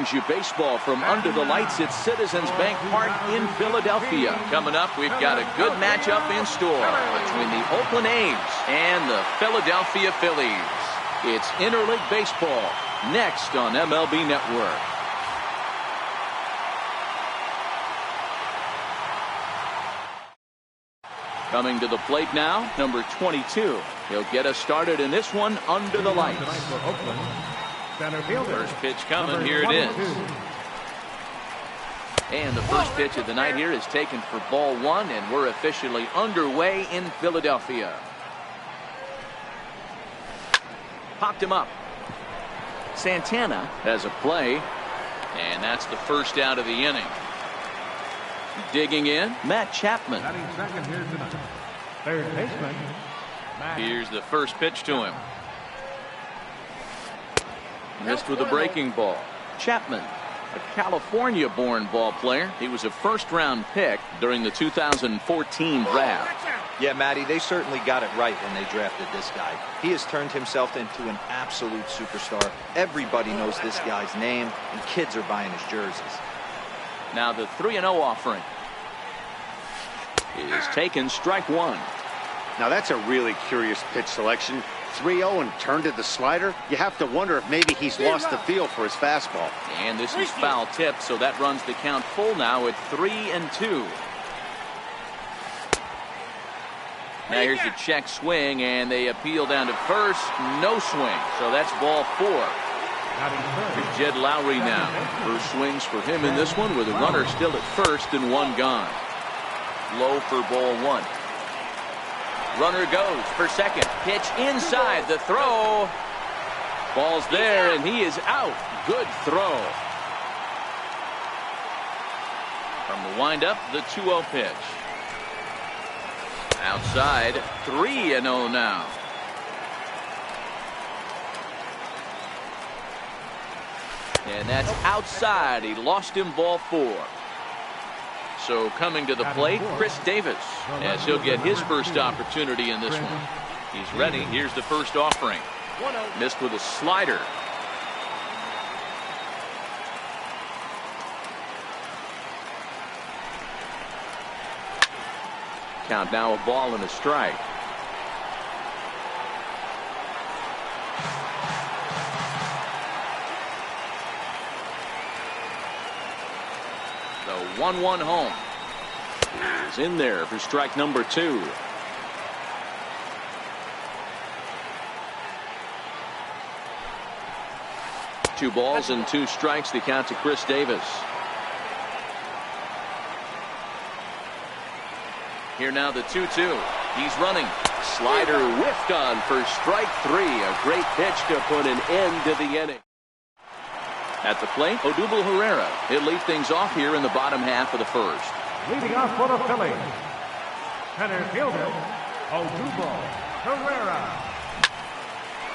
brings you baseball from under the lights at Citizens Bank Park in Philadelphia. Coming up, we've got a good matchup in store between the Oakland A's and the Philadelphia Phillies. It's interleague baseball next on MLB Network. Coming to the plate now, number 22. He'll get us started in this one under the lights. First pitch coming, here it is. And the first pitch of the night here is taken for ball one, and we're officially underway in Philadelphia. Popped him up. Santana has a play, and that's the first out of the inning. Digging in, Matt Chapman. Third baseman. Here's the first pitch to him. Missed with a breaking ball. Chapman, a California-born ball player. He was a first-round pick during the 2014 draft. Yeah, Matty, they certainly got it right when they drafted this guy. He has turned himself into an absolute superstar. Everybody knows this guy's name, and kids are buying his jerseys. Now the 3-0 offering is taken, strike one. Now that's a really curious pitch selection. 3-0 and turned to the slider. You have to wonder if maybe he's lost the feel for his fastball. And this is foul tip, so that runs the count full now at 3-2. Now here's the check swing, and they appeal down to first. No swing, so that's ball four. Here's Jed Lowry now. First swings for him in this one with a runner still at first and one gone. Low for ball one. Runner goes for second. Pitch inside. The throw. Ball's there, and he is out. Good throw. From the windup, the 2-0 pitch. Outside, 3-0 now. And that's outside. He lost him, ball four. So coming to the plate, Chris Davis, as he'll get his first opportunity in this one. He's ready. Here's the first offering. Missed with a slider. Count now, a ball and a strike. The 1-1 home is in there for strike number two. Two balls and two strikes, the count to Chris Davis. Here now the 2-2. He's running. Slider whiffed on for strike three. A great pitch to put an end to the inning. At the plate, Odubel Herrera. He'll lead things off here in the bottom half of the first. Leading off for the Phillies, center fielder Odubel Herrera.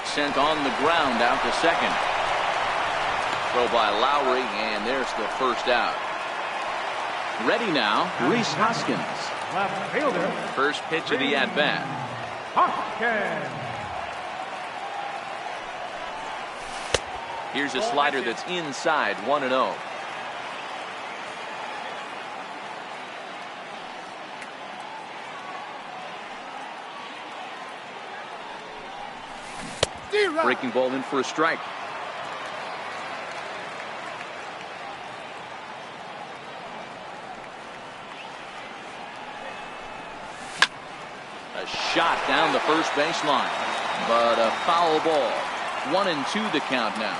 Sent on the ground out to second. Throw by Lowry, and there's the first out. Ready now, Rhys Hoskins. Left fielder. First pitch of the at-bat. Hoskins. Here's a slider that's inside, 1-0. Breaking ball in for a strike. A shot down the first baseline, but a foul ball. 1-2 the count now.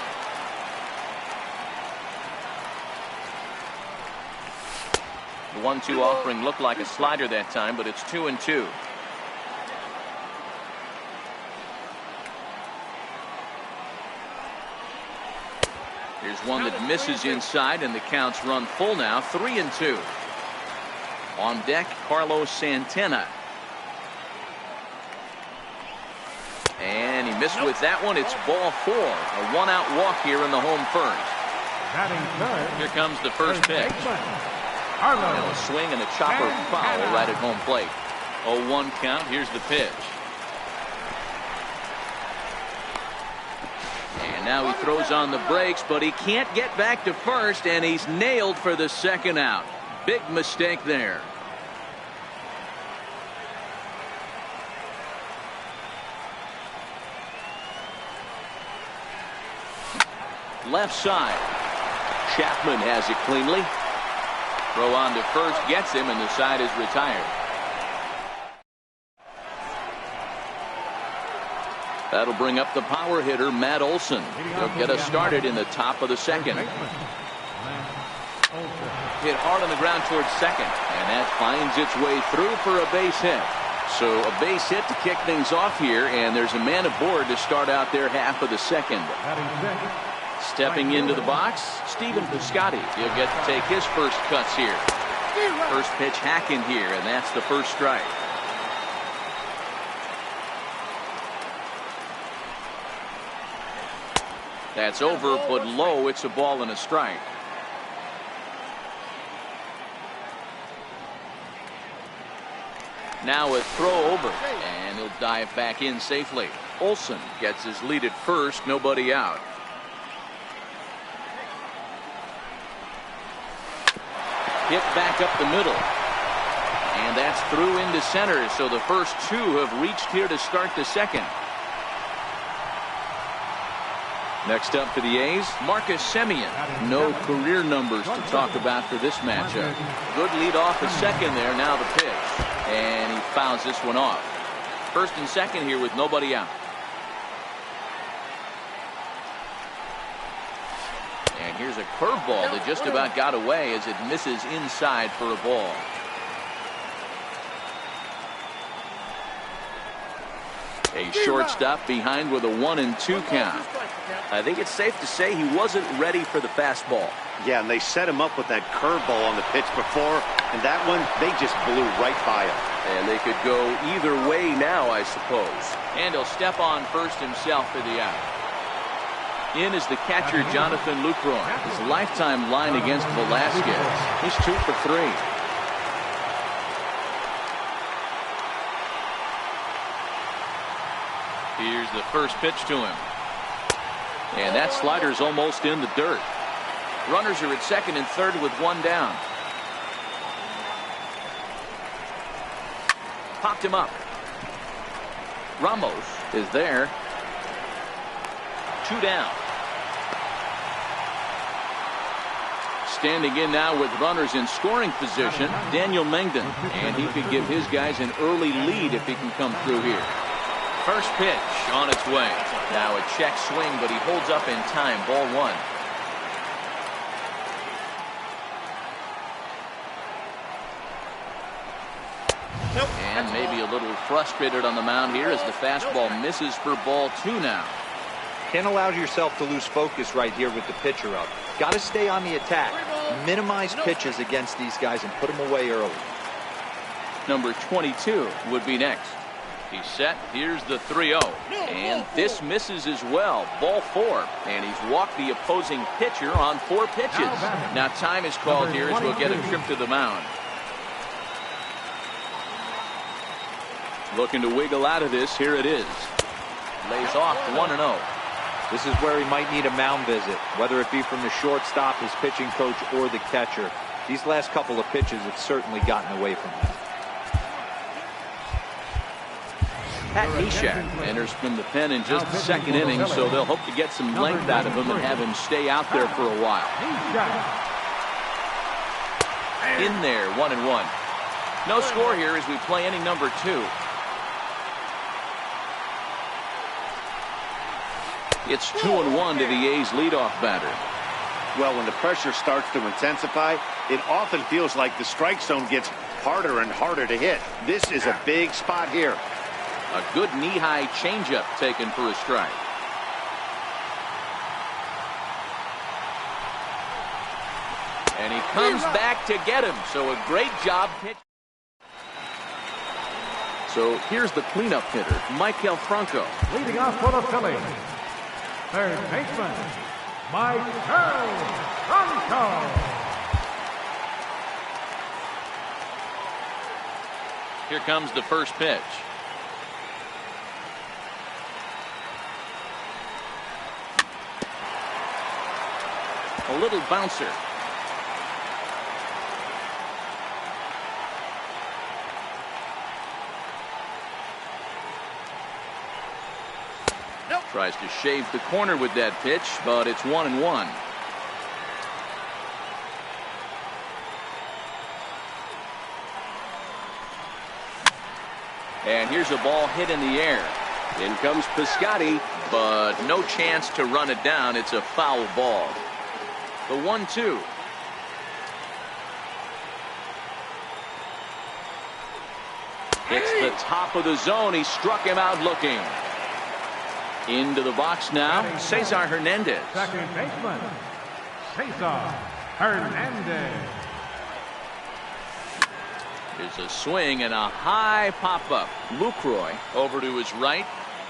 The 1-2 offering looked like a slider that time, but it's 2-2. Here's one that misses inside, and the counts run full now, 3-2. On deck, Carlos Santana. And he missed with that one. It's ball four. A one-out walk here in the home first. Here comes the first pitch. A swing and a chopper foul right at home plate. 0-1 count. Here's the pitch. And Now he throws on the brakes, but he can't get back to first, and he's nailed for the second out. Big mistake there. Left side. Chapman has it cleanly. Throw on to first gets him, and the side is retired. That'll bring up the power hitter, Matt Olson. He'll get us started in the top of the second. Hit hard on the ground towards second, and that finds its way through for a base hit. So a base hit to kick things off here, and there's a man aboard to start out their half of the second. Stepping into the box, Stephen Piscotty. He'll get to take his first cuts here. First pitch hacking here, and that's the first strike. That's over, but low. It's a ball and a strike. Now a throw over, and he'll dive back in safely. Olson gets his lead at first, nobody out. Hit back up the middle. And that's through into center, so the first two have reached here to start the second. Next up for the A's, Marcus Semien. No career numbers to talk about for this matchup. Good lead off at second there. Now the pitch. And he fouls this one off. First and second here with nobody out. And here's a curveball that just about got away as it misses inside for a ball. A shortstop behind with a 1-2 count. I think it's safe to say he wasn't ready for the fastball. Yeah, and they set him up with that curveball on the pitch before, and that one, they just blew right by him. And they could go either way now, I suppose. And he'll step on first himself for the out. In is the catcher, Jonathan Lucroy. His lifetime line against Velasquez. He's 2 for 3. Here's the first pitch to him. And that slider's almost in the dirt. Runners are at second and third with one down. Popped him up. Ramos is there. 2 down. Standing in now with runners in scoring position, Daniel Mengden. And he could give his guys an early lead if he can come through here. First pitch on its way. Now a check swing, but he holds up in time. Ball 1. And maybe a little frustrated on the mound here as the fastball misses for ball 2 now. Can't allow yourself to lose focus right here with the pitcher up. Got to stay on the attack. Minimize pitches against these guys and put them away early. Number 22 would be next. He's set. Here's the 3-0. And this misses as well. Ball 4. And he's walked the opposing pitcher on 4 pitches. Now time is called here as we'll get a trip to the mound. Looking to wiggle out of this. Here it is. Lays off 1-0. This is where he might need a mound visit, whether it be from the shortstop, his pitching coach, or the catcher. These last couple of pitches have certainly gotten away from him. Pat Neshek enters from the pen in just the second inning, so they'll hope to get some length out of him and have him stay out there for a while. In there, 1-1. No score here as we play inning number 2. It's 2-1 to the A's leadoff batter. Well, when the pressure starts to intensify, it often feels like the strike zone gets harder and harder to hit. This is a big spot here. A good knee-high changeup taken for a strike. And he comes back to get him. So a great job pitch. So here's the cleanup hitter, Maikel Franco. Leading off for the Phillies, third baseman, Maikel Franco. Here comes the first pitch. A little bouncer. Tries to shave the corner with that pitch, but it's 1-1. And here's a ball hit in the air. In comes Piscotty, but no chance to run it down. It's a foul ball. The 1-2. It's the top of the zone. He struck him out looking. Into the box now, Cesar Hernandez. Second baseman, Cesar Hernandez. There's a swing and a high pop-up. Lucroy over to his right,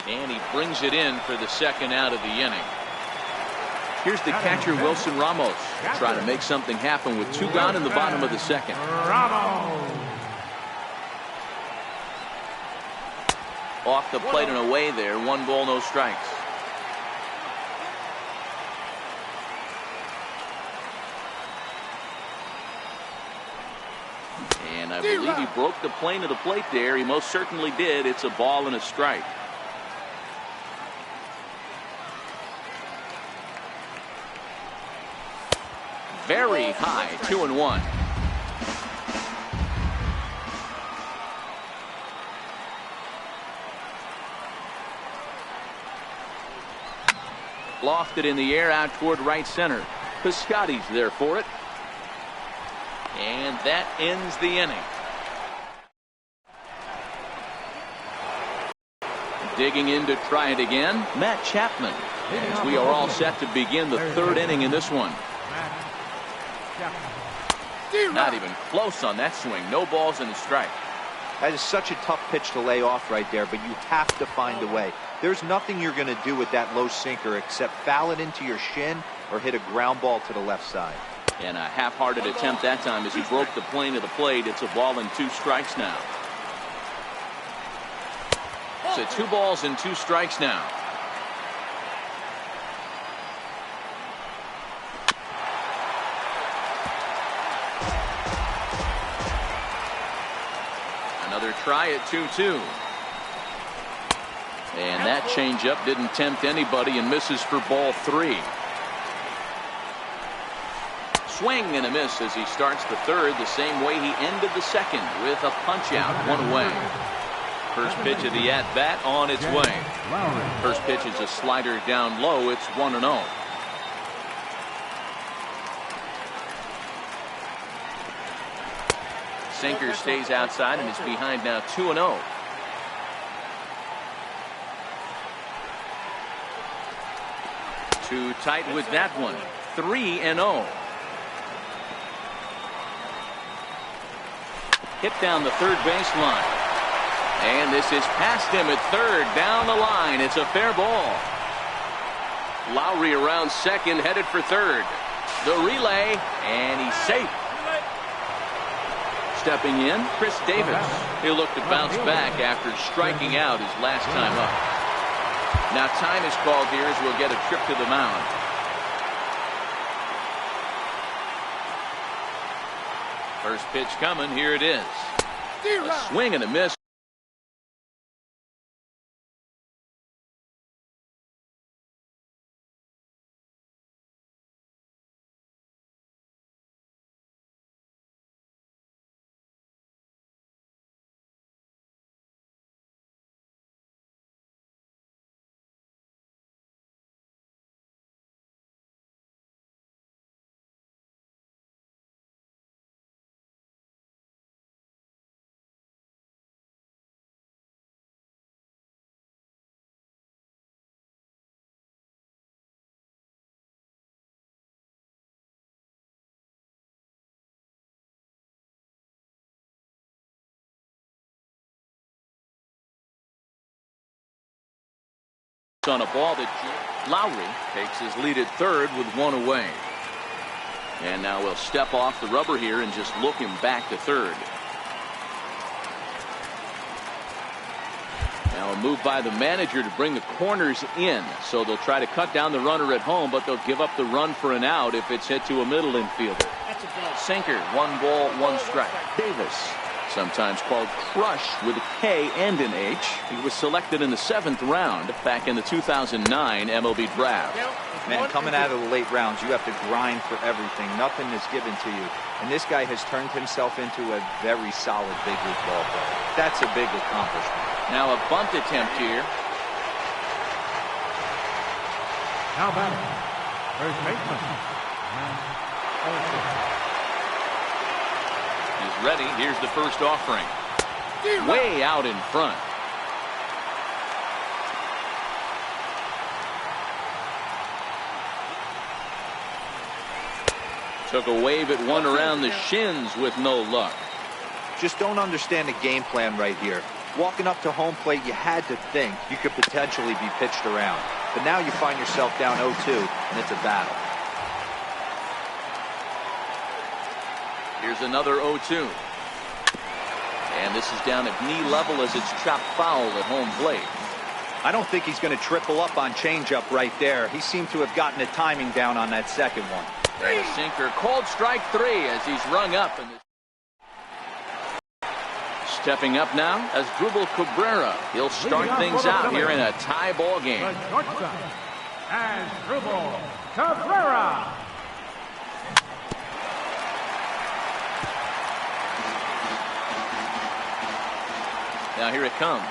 and he brings it in for the second out of the inning. Here's the catcher, Wilson Ramos, trying to make something happen with 2 gone in the bottom of the second. Ramos. Off the plate and away there. 1 ball, no strikes. And I believe he broke the plane of the plate there. He most certainly did. It's a ball and a strike. Very high. 2-1. Lofted in the air out toward right center. Piscotty's there for it. And that ends the inning. Digging in to try it again, Matt Chapman. As we are all set to begin the 3rd inning in this one. Not even close on that swing. No balls and a strike. That is such a tough pitch to lay off right there, but you have to find a way. There's nothing you're going to do with that low sinker except foul it into your shin or hit a ground ball to the left side. And a half-hearted attempt that time as he broke the plane of the plate. It's a ball and 2 strikes now. So 2 balls and 2 strikes now. Another try at 2-2. And that changeup didn't tempt anybody and misses for ball 3. Swing and a miss as he starts the 3rd the same way he ended the 2nd with a punch out. 1 away. First pitch of the at-bat on its way. First pitch is a slider down low. It's 1-0. Sinker stays outside and is behind now 2-0. Too tight with that one. 3-0. Hit down the 3rd baseline. And this is past him at 3rd. Down the line. It's a fair ball. Lowry around 2nd, headed for 3rd. The relay, and he's safe. Stepping in, Chris Davis. He'll look to bounce back after striking out his last time up. Now time is called here as we'll get a trip to the mound. First pitch coming. Here it is. A swing and a miss. On a ball that Lowry takes his lead at 3rd with 1 away. And now we'll step off the rubber here and just look him back to 3rd. Now a move by the manager to bring the corners in. So they'll try to cut down the runner at home, but they'll give up the run for an out if it's hit to a middle infielder. Sinker, 1 ball, 1 strike. Davis, sometimes called Crush with a K and an H. He was selected in the 7th round back in the 2009 MLB draft. Man, coming out of the late rounds, you have to grind for everything. Nothing is given to you. And this guy has turned himself into a very solid big league ball player. That's a big accomplishment. Now a bunt attempt here. Now batting, first baseman. He's ready. Here's the first offering. Way out in front. Took a wave at one around the shins with no luck. Just don't understand the game plan right here. Walking up to home plate, you had to think you could potentially be pitched around. But now you find yourself down 0-2, and it's a battle. Here's another 0-2. And this is down at knee level as it's chopped foul at home plate. I don't think he's going to triple up on changeup right there. He seemed to have gotten the timing down on that second one. And a sinker, called strike 3 as he's rung up. Stepping up now as Drupal Cabrera. He'll start things out here in a tie ball game. The shortstop, as Drupal Cabrera. Now here it comes.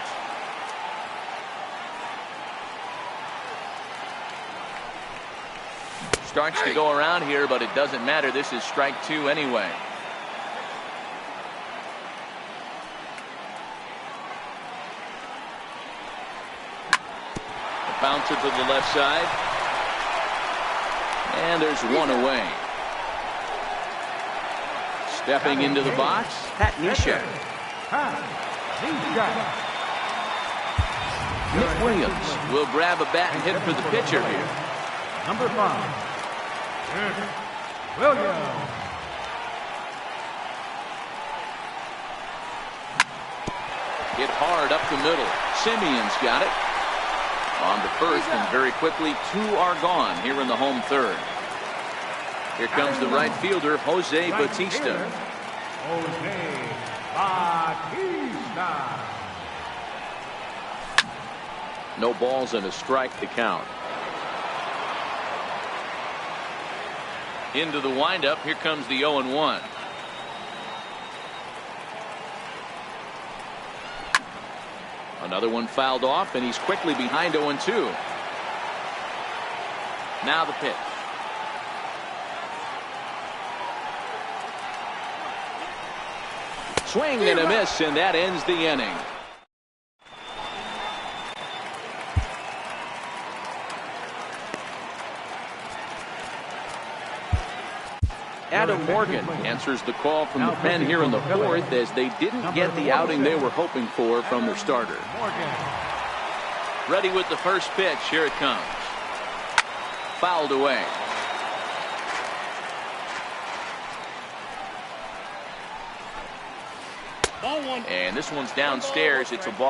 Starts to go around here, but it doesn't matter. This is strike 2 anyway. A bouncer to the left side. And there's one away. Stepping into the box, Pat Nisha. Nick Williams will grab a bat and hit for the pitcher here. Number 5. Williams. Hit hard up the middle. Simeon's got it. On to first, and very quickly 2 are gone here in the home third. Here comes the right fielder, Jose Bautista. Jose Bautista. No balls and a strike to count. Into the windup. Here comes the 0-1. Another one fouled off, and he's quickly behind 0-2. Now the pitch. Swing and a miss, and that ends the inning. Adam Morgan answers the call from the pen here in the 4th as they didn't get the outing they were hoping for from their starter. Ready with the first pitch. Here it comes. Fouled away. And this one's downstairs. It's a ball.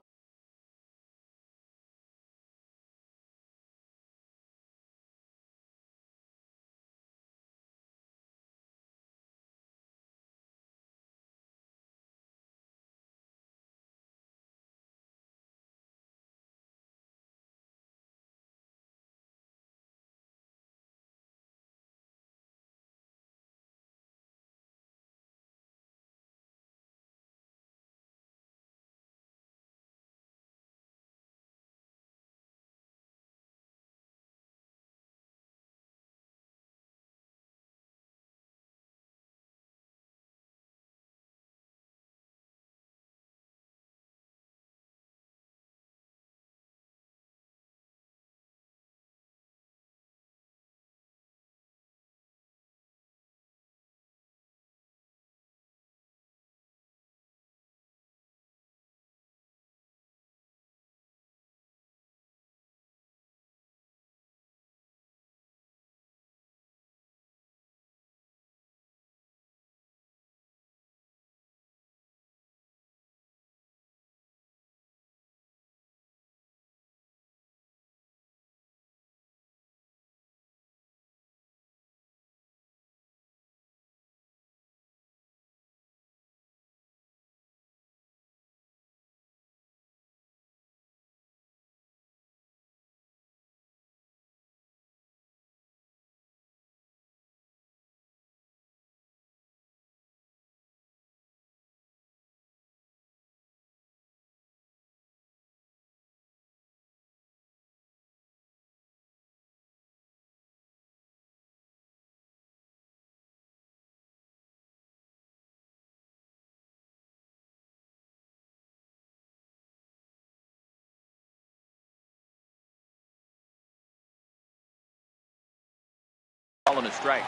ball and a strike.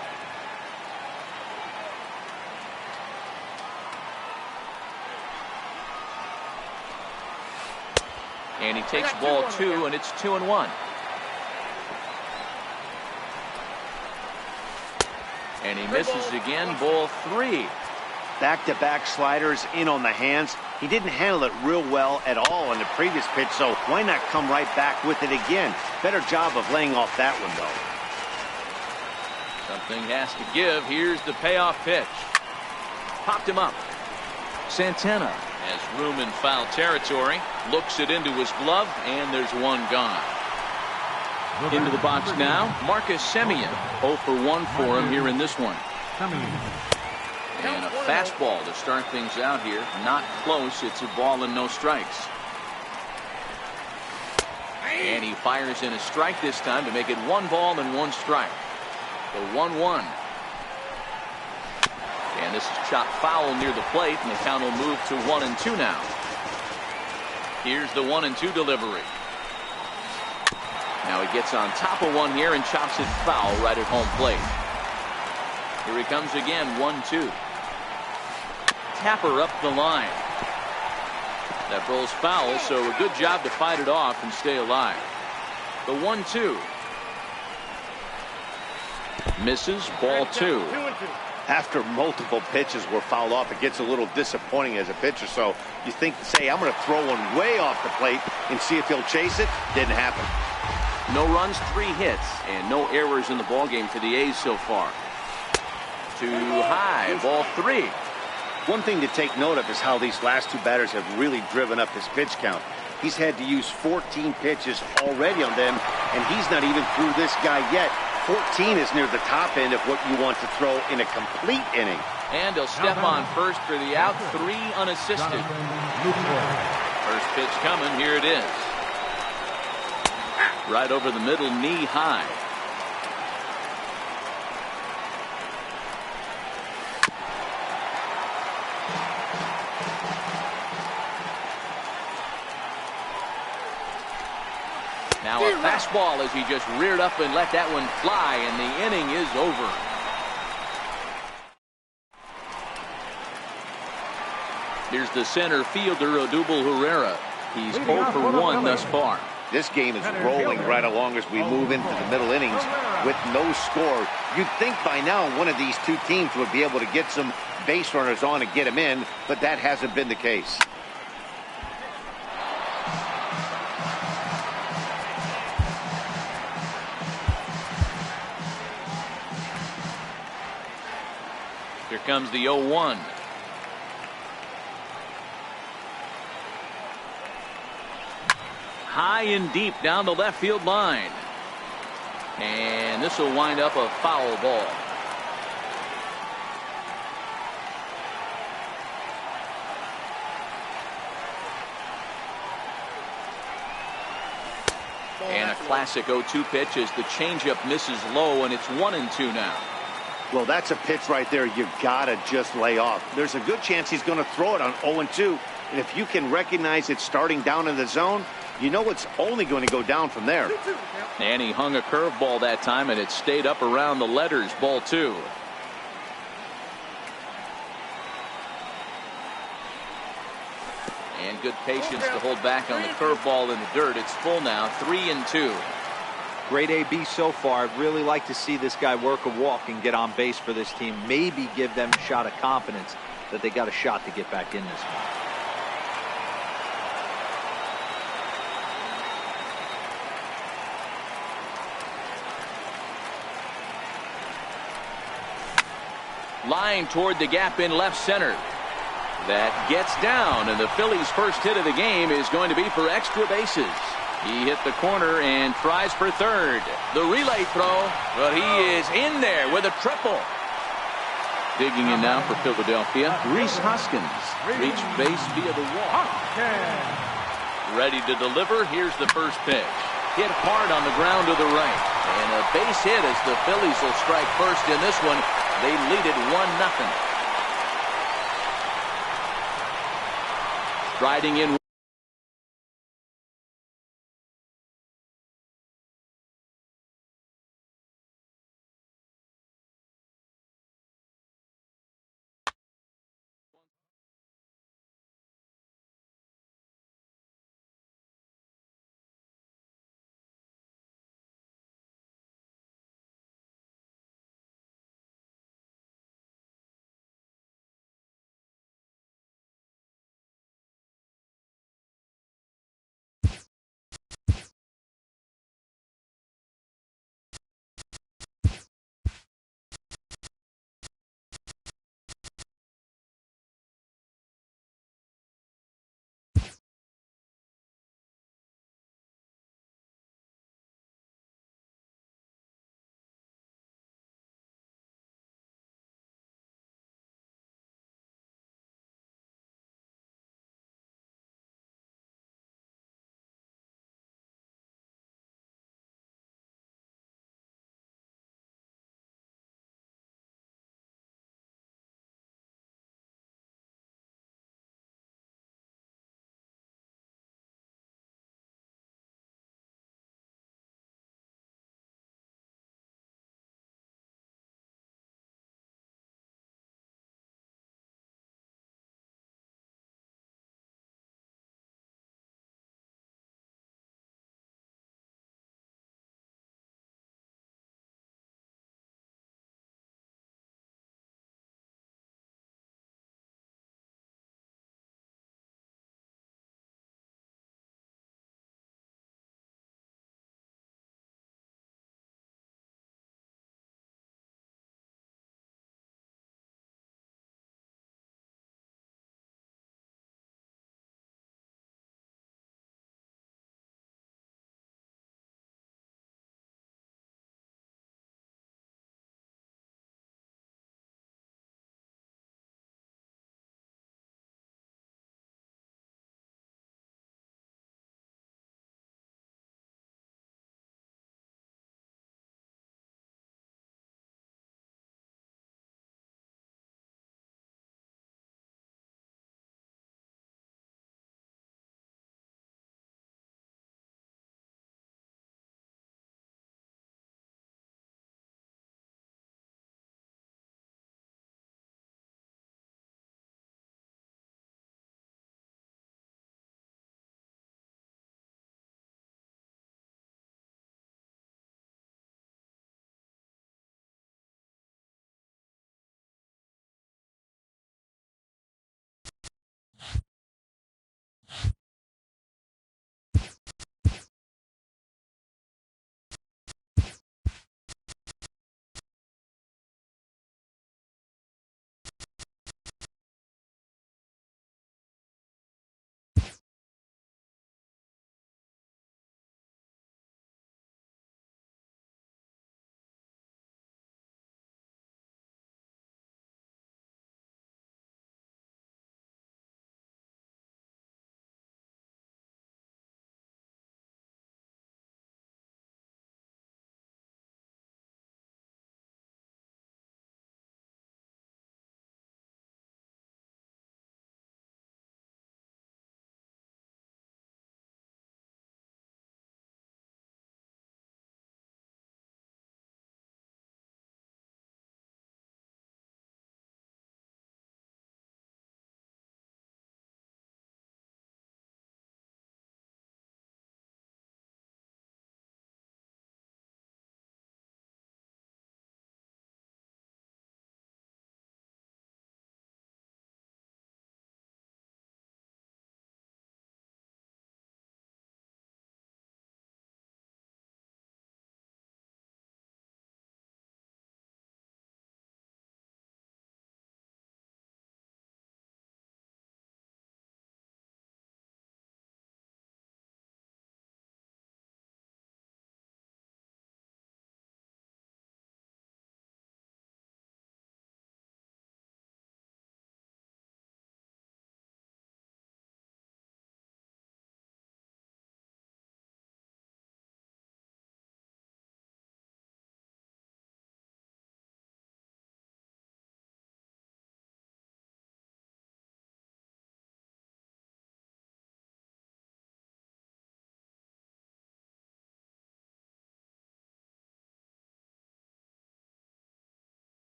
And he takes ball 2, and it's 2-1. And he misses again, ball 3. Back-to-back sliders in on the hands. He didn't handle it real well at all on the previous pitch, so why not come right back with it again? Better job of laying off that one, though. Something has to give. Here's the payoff pitch. Popped him up. Santana has room in foul territory. Looks it into his glove, and there's one gone. Into the box now, Marcus Semien. 0 for 1 for him here in this one. And a fastball to start things out here. Not close. It's a ball and no strikes. And he fires in a strike this time to make it 1 ball and 1 strike. The 1-1. And this is chopped foul near the plate, and the count will move to 1-2 now. Here's the 1-2 delivery. Now he gets on top of one here and chops it foul right at home plate. Here he comes again, 1-2. Tapper up the line. That rolls foul, so a good job to fight it off and stay alive. The 1-2. Misses, ball 2. After multiple pitches were fouled off, it gets a little disappointing as a pitcher. So you think, say, I'm going to throw one way off the plate and see if he'll chase it. Didn't happen. No runs, 3 hits, and no errors in the ballgame for the A's so far. Too high, ball 3. One thing to take note of is how these last 2 batters have really driven up his pitch count. He's had to use 14 pitches already on them, and he's not even through this guy yet. 14 is near the top end of what you want to throw in a complete inning. And he'll step on first for the out, 3 unassisted. First pitch coming, here it is. Right over the middle, knee high. Now a fastball as he just reared up and let that one fly, and the inning is over. Here's the center fielder, Odubel Herrera. He's 0 for 1 thus far. This game is rolling right along as we move into the middle innings with no score. You'd think by now one of these 2 teams would be able to get some base runners on and get them in, but that hasn't been the case. Here comes the 0-1. High and deep down the left field line. And this will wind up a foul ball. And a classic 0-2 pitch as the changeup misses low, and it's 1-2 now. Well, that's a pitch right there you gotta just lay off. There's a good chance he's going to throw it on 0-2, and if you can recognize it starting down in the zone, you know it's only going to go down from there. And he hung a curveball that time, and it stayed up around the letters, ball 2. And good patience to hold back on the curveball in the dirt. It's full now, 3-2. Great AB so far. I'd really like to see this guy work a walk and get on base for this team. Maybe give them a shot of confidence that they got a shot to get back in this one. Line toward the gap in left center. That gets down, and the Phillies' first hit of the game is going to be for extra bases. He hit the corner and tries for third. The relay throw, but he is in there with a triple. Digging in now for Philadelphia, Rhys Hoskins reached base via the walk. Ready to deliver. Here's the first pitch. Hit hard on the ground to the right. And a base hit as the Phillies will strike first in this one. They lead it 1-0. Striding in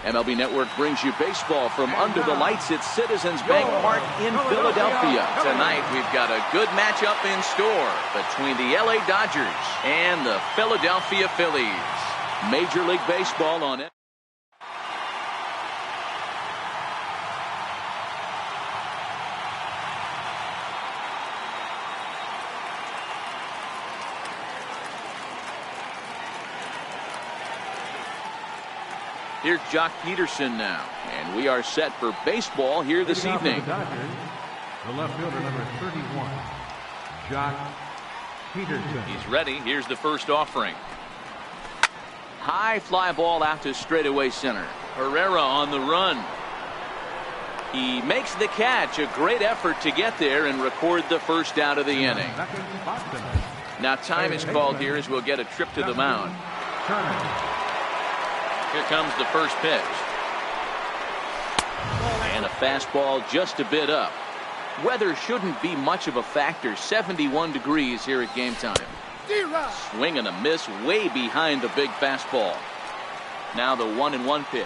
MLB Network brings you baseball from under the lights at Citizens Bank Park in Philadelphia. Tonight, we've got a good matchup in store between the LA Dodgers and the Philadelphia Phillies. Major League Baseball on it. Here's Jock Peterson now, and we are set for baseball here this evening. The left fielder, number 31, Jock Peterson. He's ready. Here's the first offering. High fly ball out to straightaway center. Herrera on the run. He makes the catch. A great effort to get there and record the first out of the inning. Now time is called here as we'll get a trip to the mound. Here comes the first pitch. And a fastball just a bit up. Weather shouldn't be much of a factor. 71 degrees here at game time. Swing and a miss way behind the big fastball. Now the 1-1 pitch.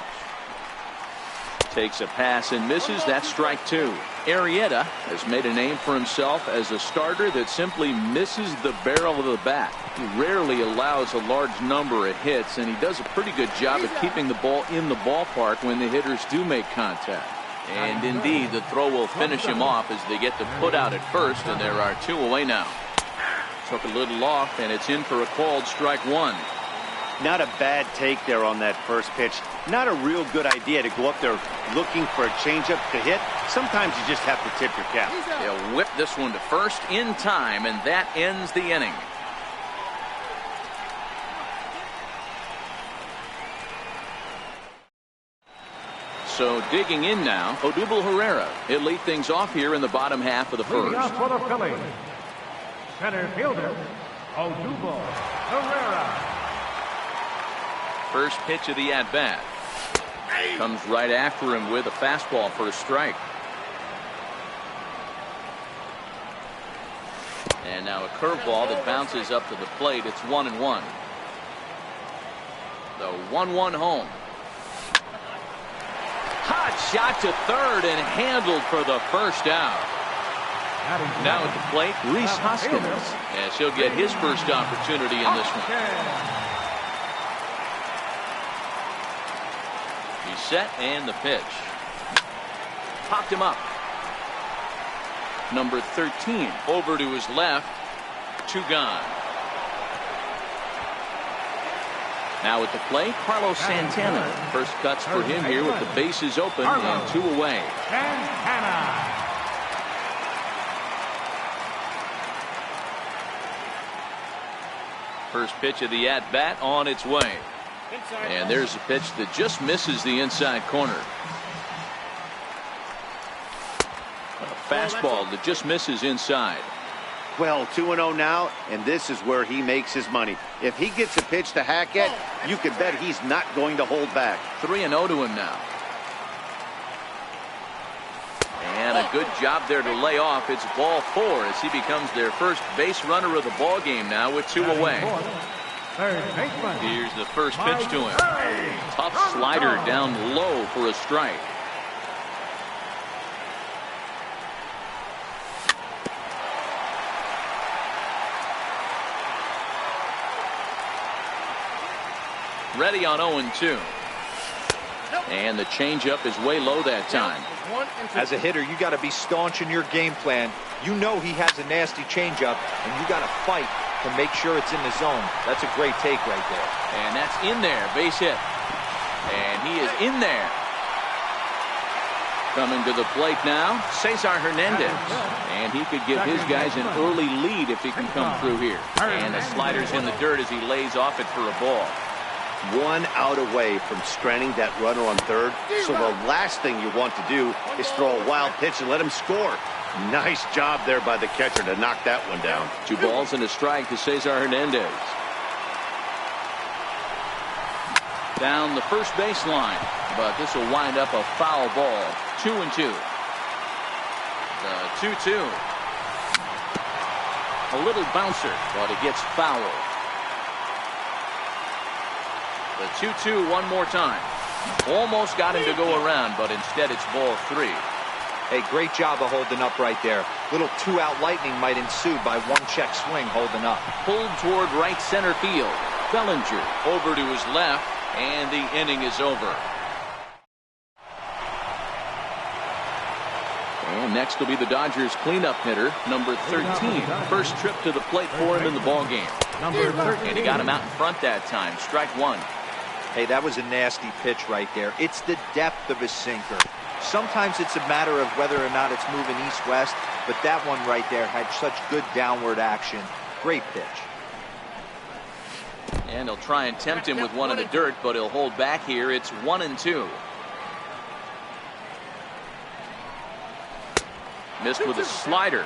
Takes a pass and misses. That's strike two. Arrieta has made a name for himself as a starter that simply misses the barrel of the bat. He rarely allows a large number of hits, and he does a pretty good job of keeping the ball in the ballpark when the hitters do make contact. And indeed, the throw will finish him off as they get the put out at first, and there are two away now. Took a little off, and it's in for a called strike one. Not a bad take there on that first pitch. Not a real good idea to go up there looking for a changeup to hit. Sometimes you just have to tip your cap. He'll whip this one to first in time, and that ends the inning. So digging in now, Odubel Herrera. He'll lead things off here in the bottom half of the first. For the Phillies, center fielder, Odubel Herrera. First pitch of the at-bat. Comes right after him with a fastball for a strike. And now a curveball that bounces up to the plate. It's 1-1. The 1-1 home. Hot shot to third and handled for the first out. Now at the plate, Rhys Hoskins. As he'll get his first opportunity in this one. He's set and the pitch. Popped him up. Number 13 over to his left. Two gone. Now at the plate, Carlos Santana. First cuts for him here with the bases open and two away. Santana. First pitch of the at-bat on its way. And there's a pitch that just misses the inside corner. A fastball that just misses inside. Well, 2-0 now, and this is where he makes his money. If he gets a pitch to hack at, you can bet he's not going to hold back. 3-0 to him now. And a good job there to lay off. It's ball four as he becomes their first base runner of the ball game now with two away. Here's the first pitch to him. Tough slider down low for a strike. Ready on 0-2. And the changeup is way low that time. As a hitter, you got to be staunch in your game plan. You know he has a nasty changeup, and you got to fight to make sure it's in the zone. That's a great take right there. And that's in there. Base hit. And he is in there. Coming to the plate now, Cesar Hernandez. And he could give his guys an early lead if he can come through here. And the slider's in the dirt as he lays off it for a ball. 1 out away from stranding that runner on third. So the last thing you want to do is throw a wild pitch and let him score. Nice job there by the catcher to knock that one down. 2 balls and a strike to Cesar Hernandez. Down the first baseline, but this will wind up a foul ball. 2-2. The 2-2. A little bouncer, but it gets fouled. The 2-2 one more time. Almost got him to go around, but instead it's ball 3. Hey, great job of holding up right there. Little two-out lightning might ensue by one check swing holding up. Pulled toward right center field. Bellinger over to his left, and the inning is over. And next will be the Dodgers cleanup hitter, number 13. First trip to the plate for him in the ballgame. And he got him out in front that time. Strike 1. Hey, that was a nasty pitch right there. It's the depth of his sinker. Sometimes it's a matter of whether or not it's moving east-west, but that one right there had such good downward action. Great pitch. And he'll try and tempt him with one in the dirt, but he'll hold back here. It's 1-2. Missed with a slider.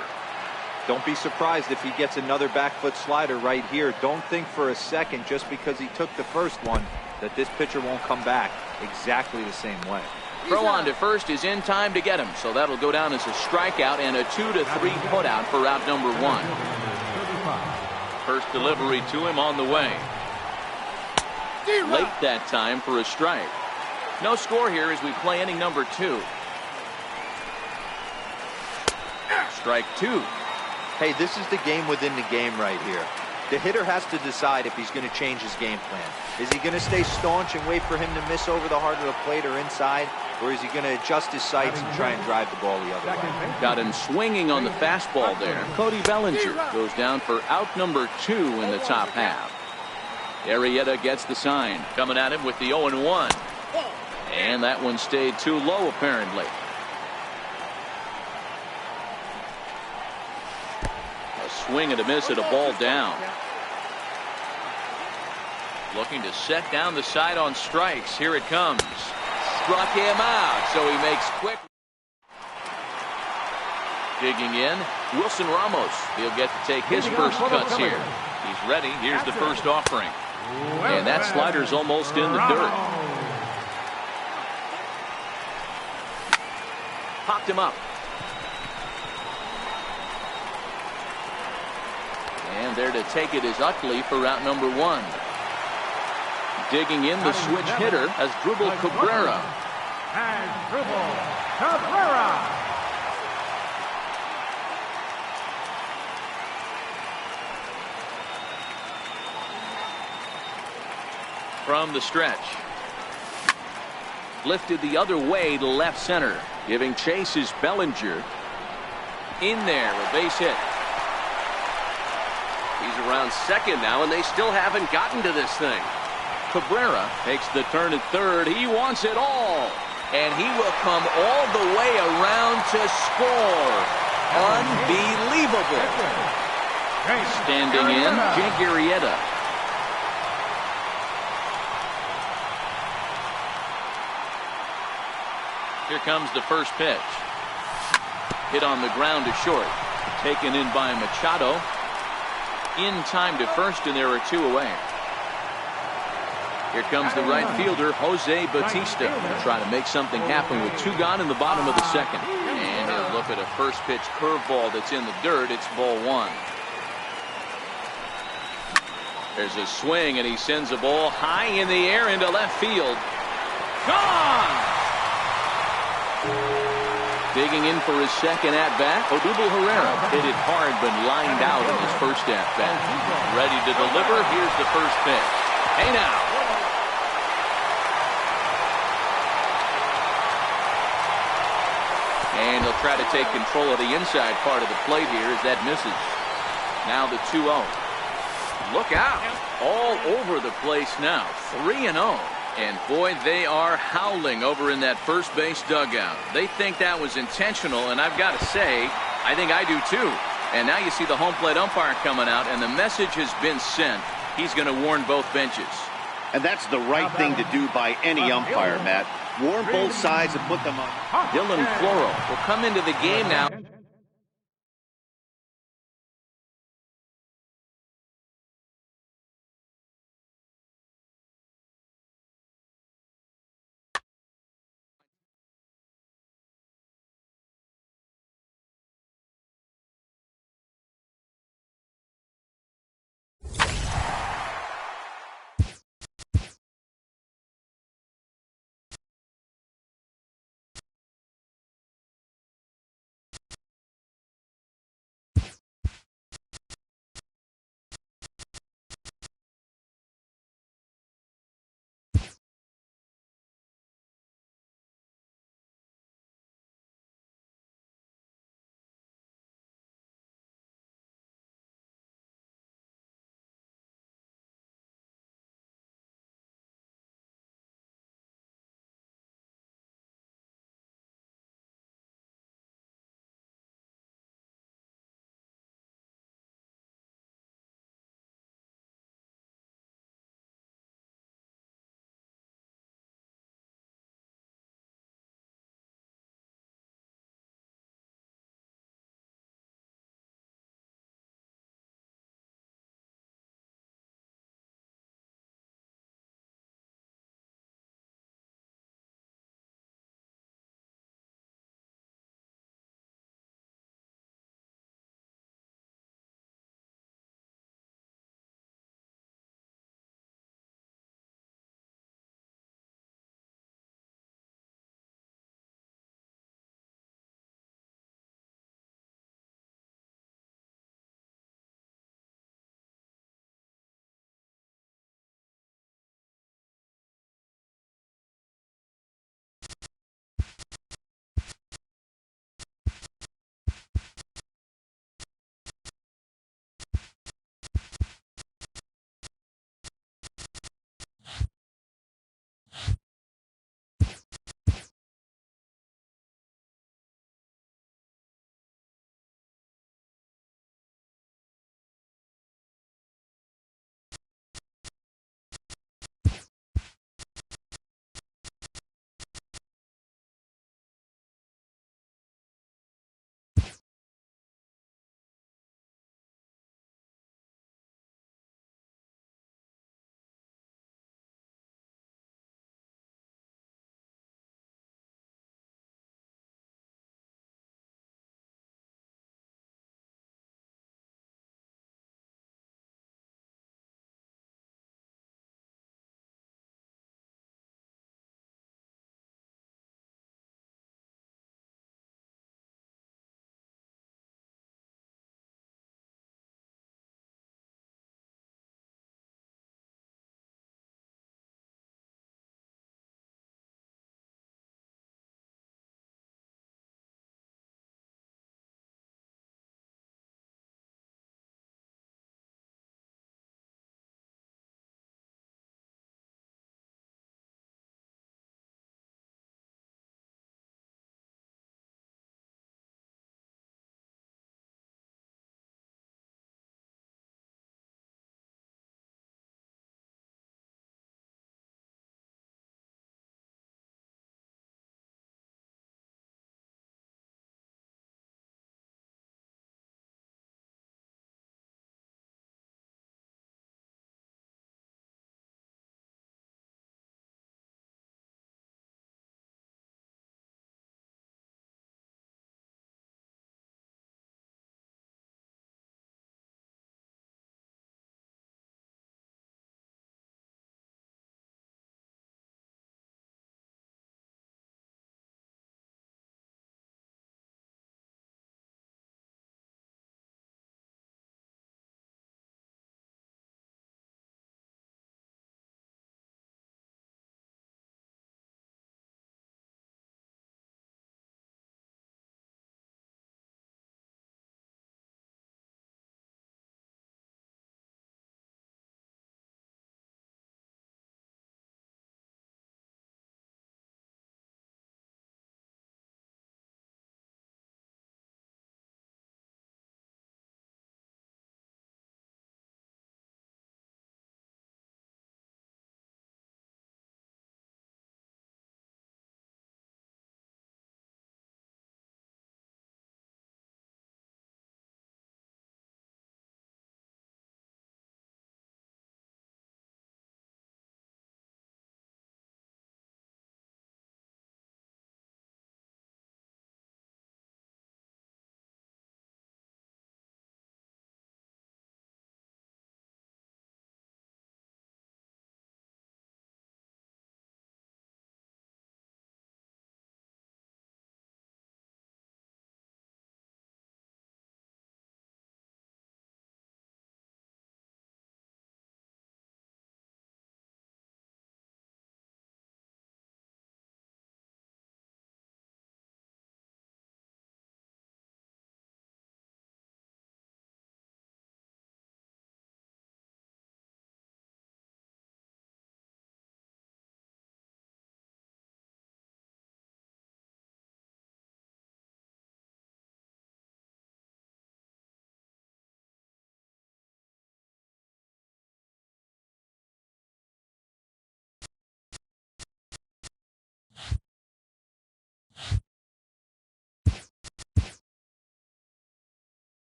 Don't be surprised if he gets another back foot slider right here. Don't think for a second, just because he took the first one, that this pitcher won't come back exactly the same way. Throw on to first is in time to get him, so that'll go down as a strikeout and a 2-3 putout for out number 1. First delivery to him on the way. Late that time for a strike. No score here as we play inning number 2. Strike 2. Hey, this is the game within the game right here. The hitter has to decide if he's going to change his game plan. Is he going to stay staunch and wait for him to miss over the heart of the plate or inside? Or is he going to adjust his sights and try and drive the ball the other way? Got him swinging on the fastball there. Cody Bellinger goes down for out number 2 in the top half. Arrieta gets the sign. Coming at him with the 0-1. And that one stayed too low apparently. Swing and a miss at a ball down. Looking to set down the side on strikes. Here it comes. Struck him out, so he makes quick. Digging in, Wilson Ramos. He'll get to take his first cuts here. He's ready. Here's the first offering. And that slider's almost in the dirt. Popped him up. And there to take it is Utley for route number 1. Digging in, the switch hitter has Dribble Cabrera. From the stretch. Lifted the other way to left center. Giving chase is Bellinger. In there, a base hit. He's around second now, and they still haven't gotten to this thing. Cabrera takes the turn at third. He wants it all. And he will come all the way around to score. Unbelievable. Standing in, Jake Arrieta. Here comes the first pitch. Hit on the ground to short. Taken in by Machado. In time to first, and there are 2 away. Here comes the right fielder, Jose Bautista. He'll try to make something happen with 2 gone in the bottom of the second. And he'll look at a first pitch curveball that's in the dirt. It's ball 1. There's a swing, and he sends a ball high in the air into left field. Gone! Digging in for his second at-bat, Odubel Herrera hit it hard but lined out in his first at-bat. Ready to deliver. Here's the first pitch. Hey now. And he'll try to take control of the inside part of the plate here as that misses. Now the 2-0. Look out. All over the place now. 3-0. And boy, they are howling over in that first base dugout. They think that was intentional, and I've got to say, I think I do too. And now you see the home plate umpire coming out, and the message has been sent. He's going to warn both benches. And that's the right thing to do by any umpire, Matt. Warn both sides and put them on. Dylan Floro will come into the game now.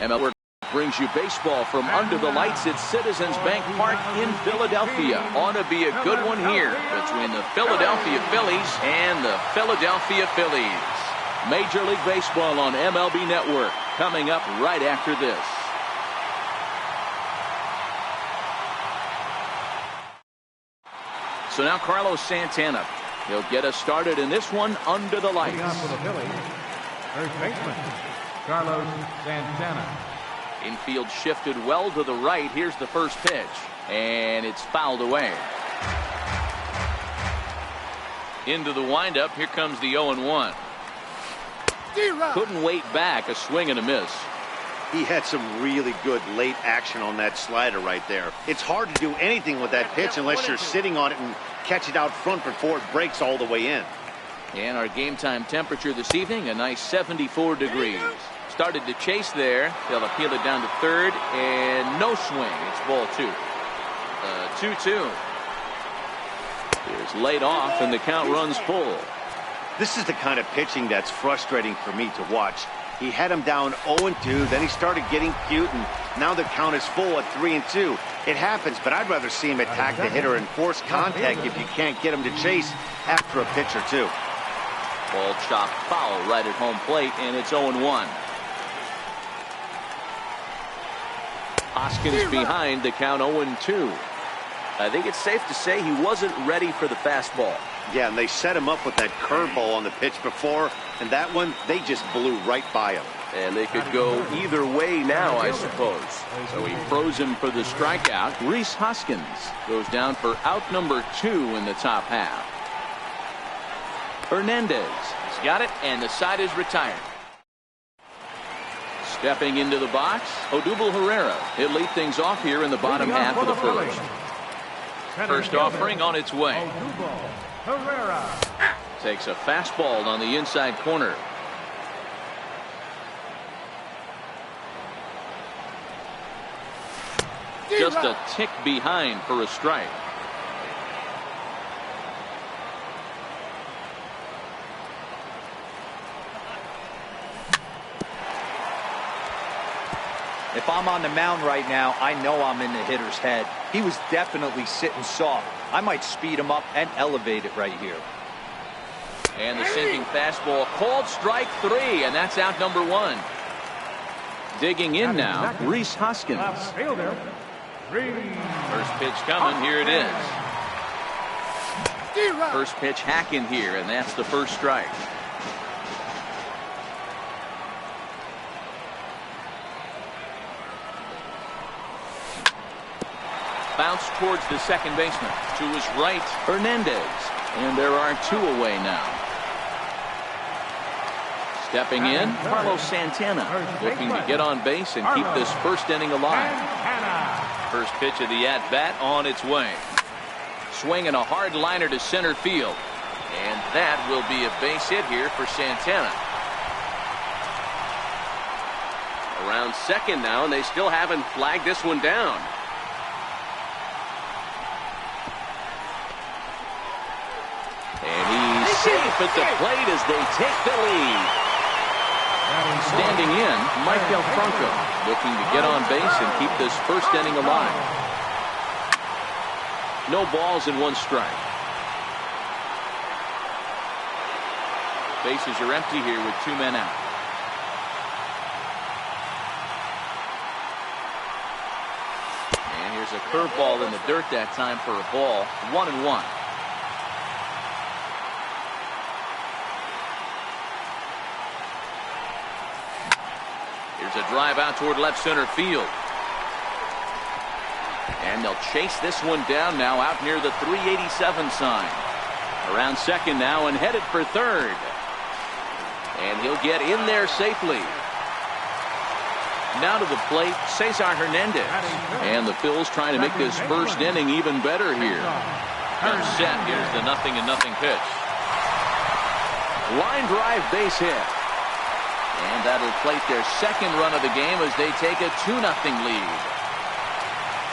MLB brings you baseball from under the lights at Citizens Bank Park in Philadelphia. Ought to be a good one here between the Philadelphia Phillies and the Philadelphia Phillies. Major League Baseball on MLB Network coming up right after this. So now Carlos Santana. He'll get us started in this one under the lights. For the Phillies, first baseman, Carlos Santana. Infield shifted well to the right. Here's the first pitch. And it's fouled away. Into the windup. Here comes the 0-1. Couldn't wait back. A swing and a miss. He had some really good late action on that slider right there. It's hard to do anything with that pitch unless you're sitting on it and catch it out front before it breaks all the way in. And our game time temperature this evening, a nice 74 degrees. Started to chase there. They'll appeal it down to third, and no swing. It's ball 2. 2-2. Here's laid off, and the count runs full. This is the kind of pitching that's frustrating for me to watch. He had him down 0-2, then he started getting cute, and now the count is full at 3-2. It happens, but I'd rather see him attack the hitter and force contact if you can't get him to chase after a pitch or two. Ball chopped foul right at home plate, and it's 0-1. Hoskins behind, the count 0-2. I think it's safe to say he wasn't ready for the fastball. Yeah, and they set him up with that curveball on the pitch before, and that one, they just blew right by him. And they could go either way now, I suppose. So he froze him for the strikeout. Rhys Hoskins goes down for out number 2 in the top half. Hernandez has got it, and the side is retired. Stepping into the box, Odubel Herrera. He'll lead things off here in the bottom half of the first. First offering on its way. Herrera takes a fastball on the inside corner. Just a tick behind for a strike. If I'm on the mound right now, I know I'm in the hitter's head. He was definitely sitting soft. I might speed him up and elevate it right here. And the sinking fastball called strike 3, and that's out number 1. Digging in now, Rhys Hoskins. First pitch coming, here it is. First pitch hacking here, and that's the first strike. Bounce towards the second baseman. To his right, Hernandez. And there are 2 away now. Stepping in, Carlos Santana. Looking to get on base and keep this first inning alive. First pitch of the at-bat on its way. Swinging a hard liner to center field. And that will be a base hit here for Santana. Around second now, and they still haven't flagged this one down. And he's safe at the plate as they take the lead. Standing in, Mike Del Franco, looking to get on base and keep this first inning alive. No balls and 1 strike. Bases are empty here with 2 men out. And here's a curveball in the dirt that time for a ball. 1-1. Here's a drive out toward left center field. And they'll chase this one down now out near the 387 sign. Around second now and headed for third. And he'll get in there safely. Now to the plate, Cesar Hernandez. And the Phils trying to make this first inning even better here. Set. Here's the 0-0 pitch. Line drive base hit. And that'll plate their second run of the game as they take a 2-0 lead.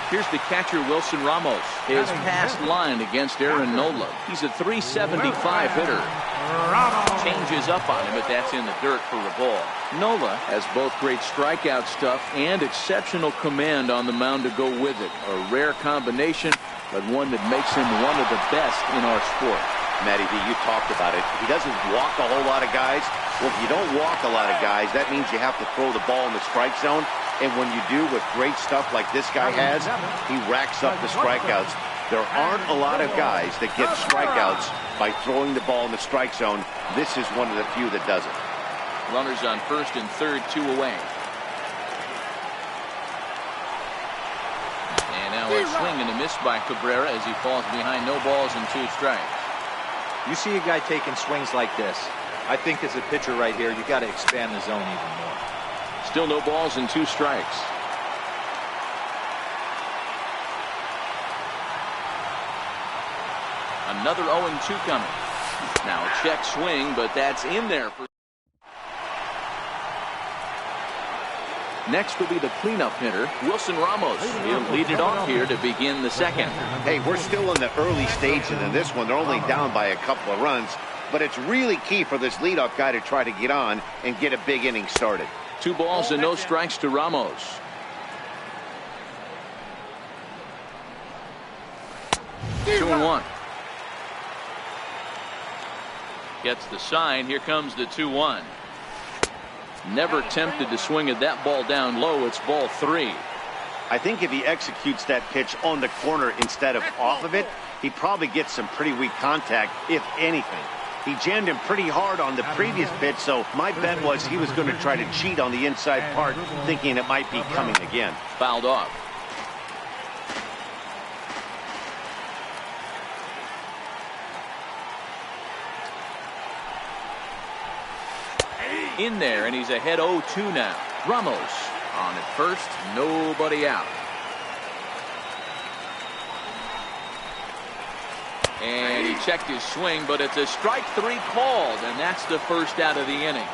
Here's the catcher, Wilson Ramos. His past line against Aaron Nola. He's a .375 hitter. Changes up on him, but that's in the dirt for a ball. Nola has both great strikeout stuff and exceptional command on the mound to go with it. A rare combination, but one that makes him one of the best in our sport. Matty V, you talked about it. He doesn't walk a whole lot of guys. Well, if you don't walk a lot of guys, that means you have to throw the ball in the strike zone. And when you do with great stuff like this guy has, he racks up the strikeouts. There aren't a lot of guys that get strikeouts by throwing the ball in the strike zone. This is one of the few that does it. Runners on first and third, 2 away. And now a swing and a miss by Cabrera as he falls behind, no balls and 2 strikes. You see a guy taking swings like this. I think as a pitcher right here, you got to expand the zone even more. Still no balls and 2 strikes. Another 0-2 coming. Now a check swing, but that's in there. Next will be the cleanup hitter, Wilson Ramos. He'll lead it off here to begin the second. Hey, we're still in the early stages in this one. They're only down by a couple of runs, but it's really key for this leadoff guy to try to get on and get a big inning started. 2 balls and no strikes to Ramos. Two and one. Gets the sign. Here comes the 2-1. Never tempted to swing at that ball down low. It's ball 3. I think if he executes that pitch on the corner instead of off of it, he probably gets some pretty weak contact, if anything. He jammed him pretty hard on the previous pitch, so my bet was he was going to try to cheat on the inside part, thinking it might be coming again. Fouled off. In there, and he's ahead 0-2 now. Ramos on at first, nobody out. And he checked his swing, but it's a strike 3 called, and that's the first out of the inning.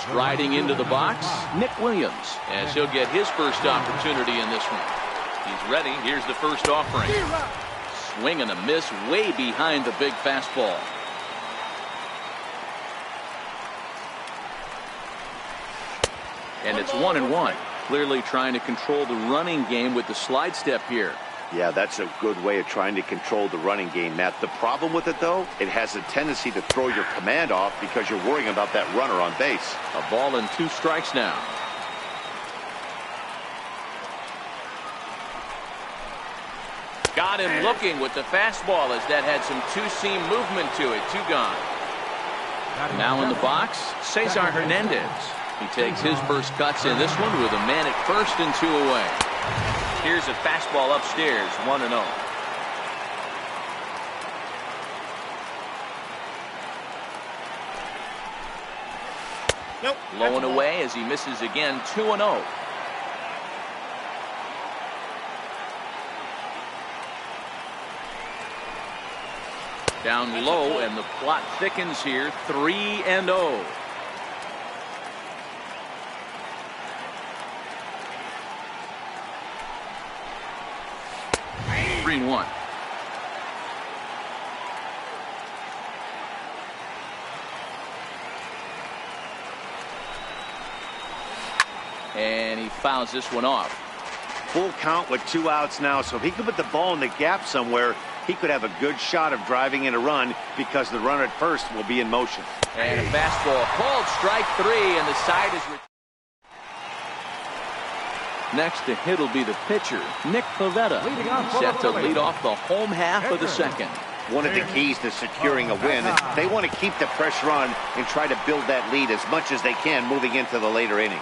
Striding into the box, Nick Williams, as he'll get his first opportunity in this one. He's ready. Here's the first offering. Swing and a miss way behind the big fastball. And it's 1-1. Clearly trying to control the running game with the slide step here. Yeah, that's a good way of trying to control the running game, Matt. The problem with it, though, it has a tendency to throw your command off because you're worrying about that runner on base. A ball and 2 strikes now. Got him looking with the fastball as that had some 2-seam movement to it. 2 gone. Now in the box, Cesar Hernandez. He takes his first cuts in this one with a man at first and 2 away. Here's a fastball upstairs, 1-0. Nope. Low and away as he misses again, 2-0. Down low, and the plot thickens here, 3-0. 3-1. And he fouls this one off. Full count with 2 outs now, so if he could put the ball in the gap somewhere, he could have a good shot of driving in a run because the runner at first will be in motion. And a fastball called strike 3, and the side is... Next to hit will be the pitcher, Nick Pivetta, set to lead off the home half of the second. One of the keys to securing a win, they want to keep the pressure on and try to build that lead as much as they can moving into the later innings.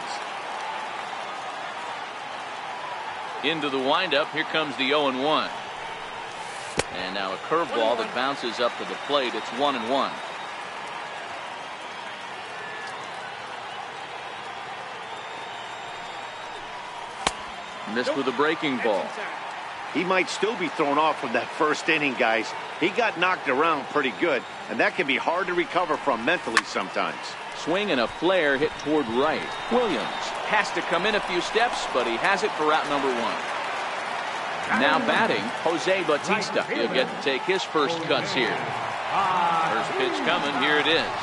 Into the windup, here comes the 0-1. And now a curveball that bounces up to the plate. It's 1-1. Missed with a breaking ball. He might still be thrown off from that first inning, guys. He got knocked around pretty good, and that can be hard to recover from mentally sometimes. Swing and a flare hit toward right. Williams has to come in a few steps, but he has it for out number 1. Now batting, Jose Bautista. He'll get to take his first cuts here. First pitch coming. Here it is.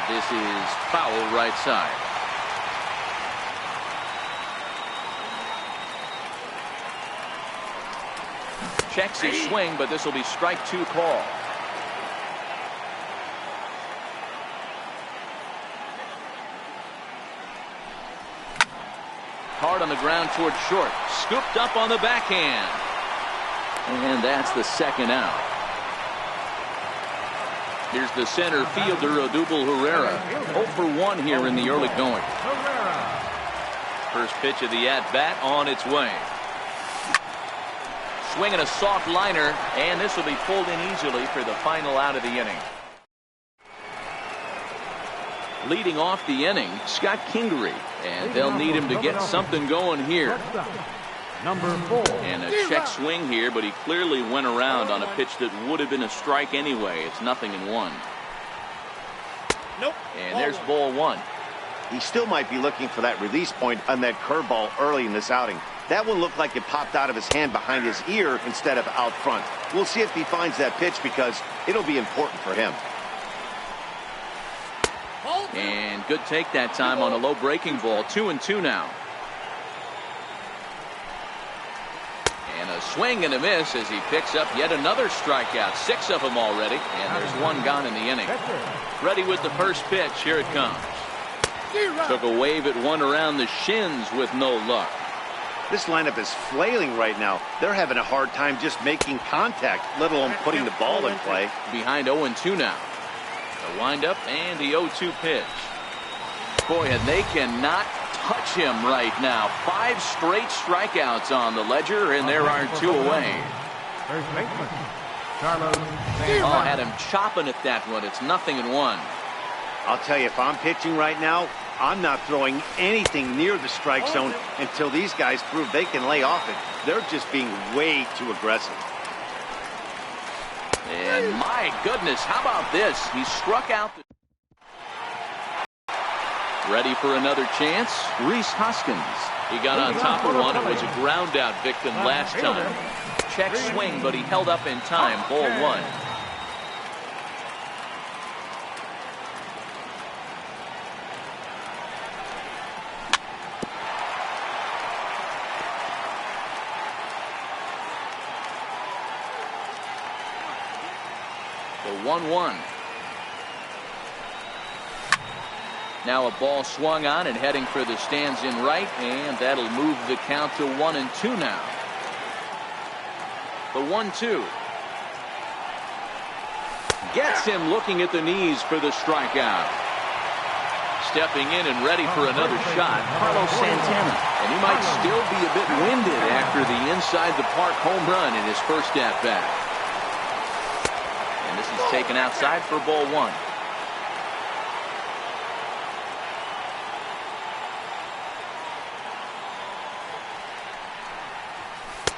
This is foul right side. Checks his swing, but this will be strike two call. Hard on the ground toward short. Scooped up on the backhand. And that's the second out. Here's the center fielder, Odubel Herrera. 0 for 1 here in the early going. First pitch of the at-bat on its way. Swinging a soft liner, and this will be pulled in easily for the final out of the inning. Leading off the inning, Scott Kingery, and they'll need him to get something going here. Number 4. And a check swing here, but he clearly went around on a pitch that would have been a strike anyway. It's 0-1. Nope. And there's ball 1. He still might be looking for that release point on that curveball early in this outing. That one looked like it popped out of his hand behind his ear instead of out front. We'll see if he finds that pitch because it'll be important for him. And good take that time on a low breaking ball. 2-2 now. And a swing and a miss as he picks up yet another strikeout. 6 of them already, and there's 1 gone in the inning. Ready with the first pitch. Here it comes. Took a wave at one around the shins with no luck. This lineup is flailing right now. They're having a hard time just making contact, let alone putting the ball in play. Behind 0-2 now. The windup and the 0-2 pitch. Boy, and they cannot touch him right now. 5 straight strikeouts on the ledger, and there are 2 away. First baseman, Carlos. Oh, had him chopping at that one. It's 0-1. I'll tell you, if I'm pitching right now, I'm not throwing anything near the strike zone until these guys prove they can lay off it. They're just being way too aggressive. And my goodness, how about this? He struck out. Ready for another chance? Rhys Hoskins. He got on top of one. It was a ground out victim last time. Check swing, but he held up in time. Ball 1. The 1-1. Now a ball swung on and heading for the stands in right, and that'll move the count to 1-2 now. The 1-2. Gets him looking at the knees for the strikeout. Stepping in and ready for another shot, Carlos Santana. And he might still be a bit winded after the inside the park home run in his first at bat. And this is taken outside for ball 1.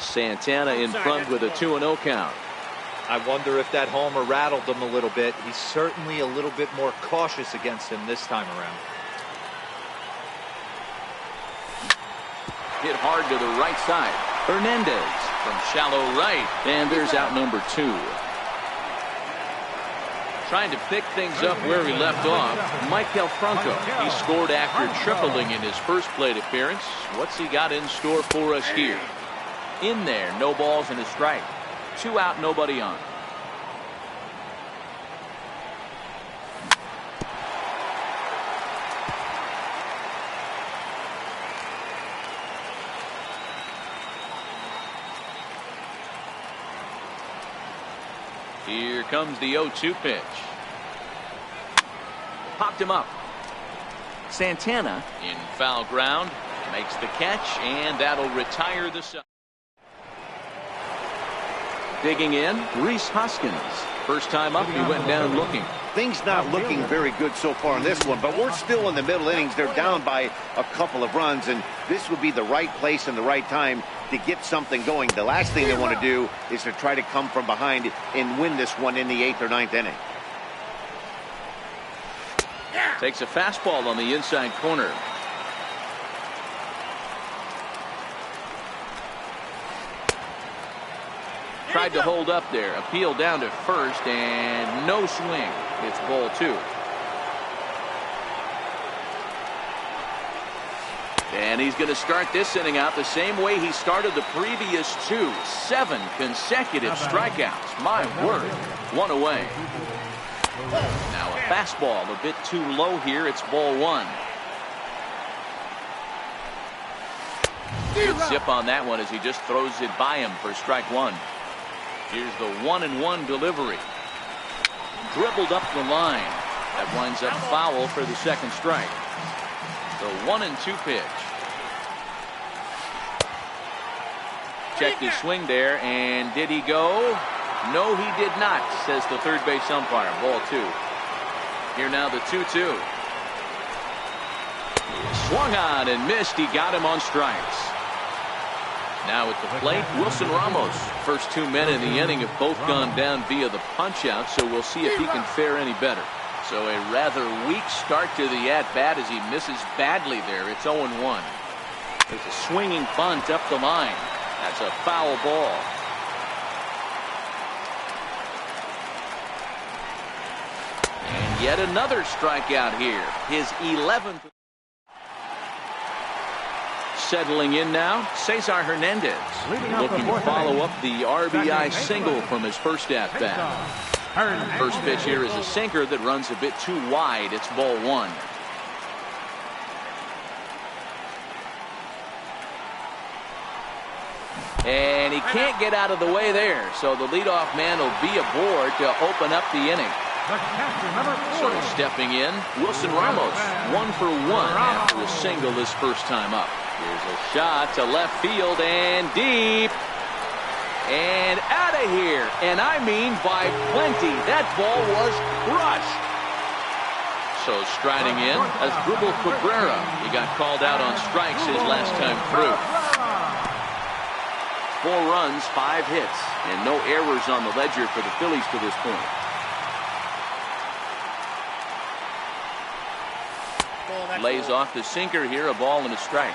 Santana in front with a 2-0 count. I wonder if that homer rattled him a little bit. He's certainly a little bit more cautious against him this time around. Hit hard to the right side. Hernandez from shallow right. And there's out number 2. Trying to pick things up where he left off, Michael Franco. He scored after tripling in his first plate appearance. What's he got in store for us here? In there, no balls and a strike. 2 out, nobody on. Here comes the 0-2 pitch. Popped him up. Santana in foul ground makes the catch, and that'll retire the side. Digging in, Rhys Hoskins. First time up, he went down looking. Things not looking very good so far in this one, but we're still in the middle innings. They're down by a couple of runs, and this would be the right place and the right time to get something going. The last thing they want to do is to try to come from behind and win this one in the 8th or 9th inning. Takes a fastball on the inside corner. Tried to hold up there. Appeal down to first, and no swing. It's ball 2. And he's going to start this inning out the same way he started the previous 2. 7 consecutive strikeouts. My word. 1 away. Now a fastball a bit too low here. It's ball 1. Good zip on that one as he just throws it by him for strike 1. Here's the 1-1 delivery. Dribbled up the line. That winds up foul for the second strike. The 1-2 pitch. Checked his swing there, and did he go? No, he did not, says the third base umpire. Ball 2. Here now the 2-2. Swung on and missed. He got him on strikes. Now at the plate, Wilson Ramos. First 2 men in the inning have both gone down via the punch-out, so we'll see if he can fare any better. So a rather weak start to the at-bat as he misses badly there. It's 0-1. There's a swinging bunt up the line. That's a foul ball. And yet another strikeout here. His 11th. Settling in now, Cesar Hernandez. Looking to follow up the RBI single from his first at-bat. First pitch here is a sinker that runs a bit too wide. It's ball 1. And he can't get out of the way there, so the leadoff man will be aboard to open up the inning. So stepping in, Wilson Ramos, 1 for 1 after a single his first time up. Here's a shot to left field and deep. And out of here. And I mean by plenty. That ball was crushed. So striding in, Asdrubal Cabrera. He got called out on strikes his last time through. 4 runs, 5 hits, and no errors on the ledger for the Phillies to this point. Lays off the sinker here, a ball and a strike.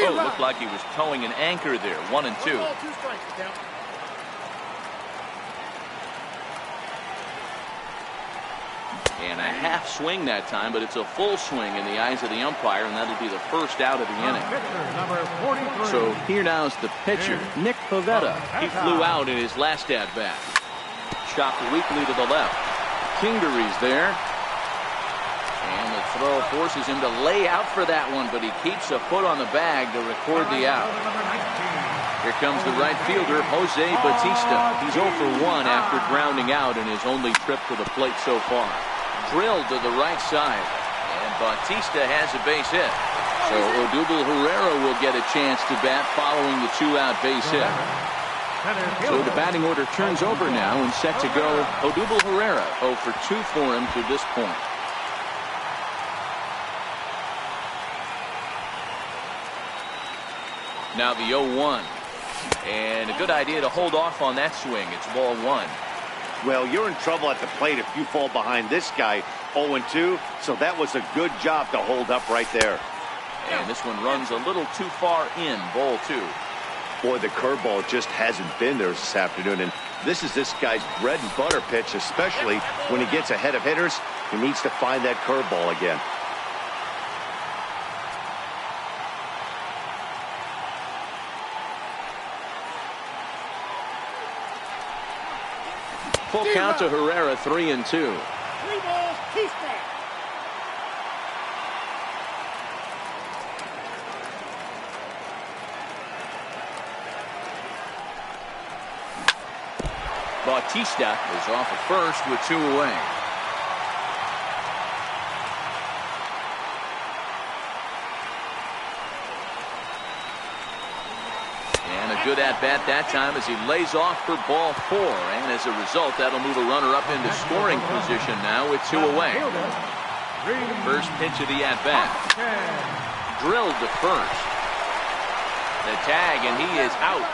Oh, looked like he was towing an anchor there. 1-2. And a half swing that time, but it's a full swing in the eyes of the umpire, and that'll be the first out of the inning. So here now is the pitcher, Nick Pivetta. He flew out in his last at-bat. Chopped weakly to the left. Kingery's there. And the throw forces him to lay out for that one, but he keeps a foot on the bag to record the out. Here comes the right fielder, Jose Bautista. He's 0 for 1 after grounding out in his only trip to the plate so far. Drilled to the right side, and Bautista has a base hit. So Odubel Herrera will get a chance to bat following the 2-out base hit. So the batting order turns over now and set to go. Odubel Herrera 0 for 2 for him to this point. Now the 0-1, and a good idea to hold off on that swing. It's ball 1. Well, you're in trouble at the plate if you fall behind this guy. 0-2, so that was a good job to hold up right there. And this one runs a little too far in. Ball 2. Boy, the curveball just hasn't been there this afternoon, and this is this guy's bread and butter pitch, especially when he gets ahead of hitters. He needs to find that curveball again. Full count to Herrera, 3-2. 3 balls, 2 strikes. Bautista is off at first with 2 away. Good at-bat that time as he lays off for ball 4, and as a result that'll move a runner up into scoring position now with 2 away. First pitch of the at-bat, drilled to first, the tag, and he is out.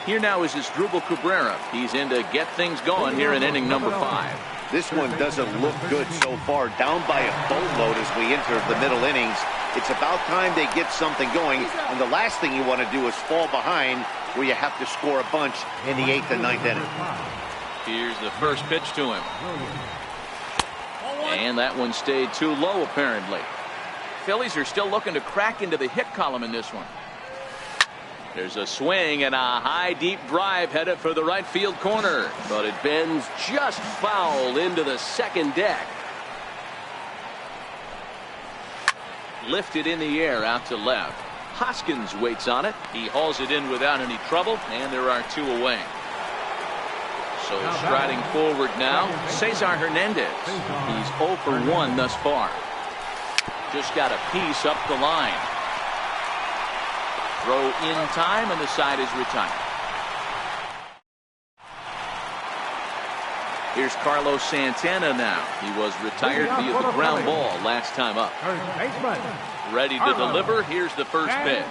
Here now is Asdrubal Cabrera. He's in to get things going here in inning number 5. This one doesn't look good so far. Down by a boatload as we enter the middle innings. It's about time they get something going. And the last thing you want to do is fall behind where you have to score a bunch in the 8th and 9th inning. Here's the first pitch to him. And that one stayed too low, apparently. Phillies are still looking to crack into the hit column in this one. There's a swing and a high, deep drive headed for the right field corner. But it bends just foul into the second deck. Lifted in the air out to left. Hoskins waits on it. He hauls it in without any trouble, and there are 2 away. So striding forward now, Cesar Hernandez. He's 0 for 1 thus far. Just got a piece up the line. Throw in time, and the side is retired. Here's Carlos Santana now. He was retired via the ground ball last time up. Ready to deliver. Here's the first pitch.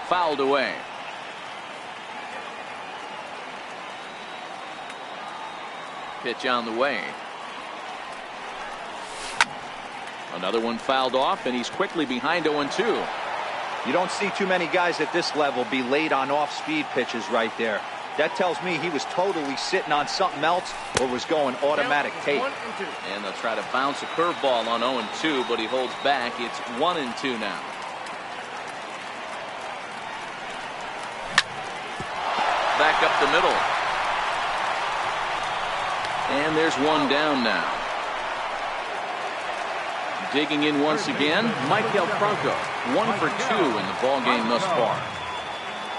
Fouled away. Pitch on the way. Another one fouled off, and he's quickly behind 0-2. You don't see too many guys at this level be late on off-speed pitches right there. That tells me he was totally sitting on something else or was going automatic tape. And they'll try to bounce a curveball on 0-2, but he holds back. It's 1-2 now. Back up the middle. And there's one down now. Digging in once again, Maikel Franco. 1 for 2 in the ball game thus far.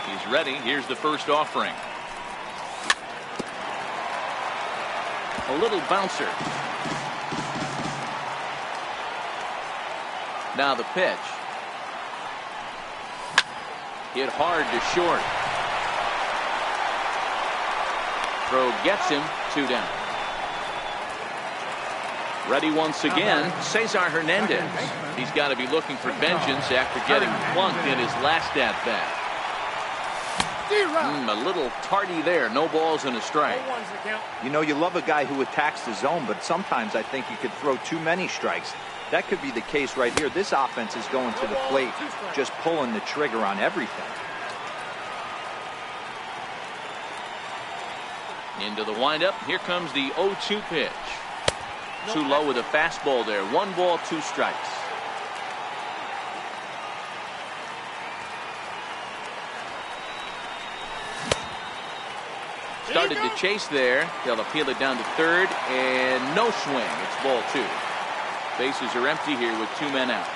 He's ready. Here's the first offering. A little bouncer. Now the pitch. Hit hard to short. Throw gets him. 2 down. Ready once again, Cesar Hernandez. He's got to be looking for vengeance after getting plunked in his last at-bat. A little tardy there. No balls and a strike. You know, you love a guy who attacks the zone, but sometimes I think you could throw too many strikes. That could be the case right here. This offense is going to the plate, just pulling the trigger on everything. Into the windup. Here comes the 0-2 pitch. Too low with a fastball there. 1 ball, 2 strikes. Started to chase there. They'll appeal it down to third, and no swing. It's ball 2. Bases are empty here with 2 men out.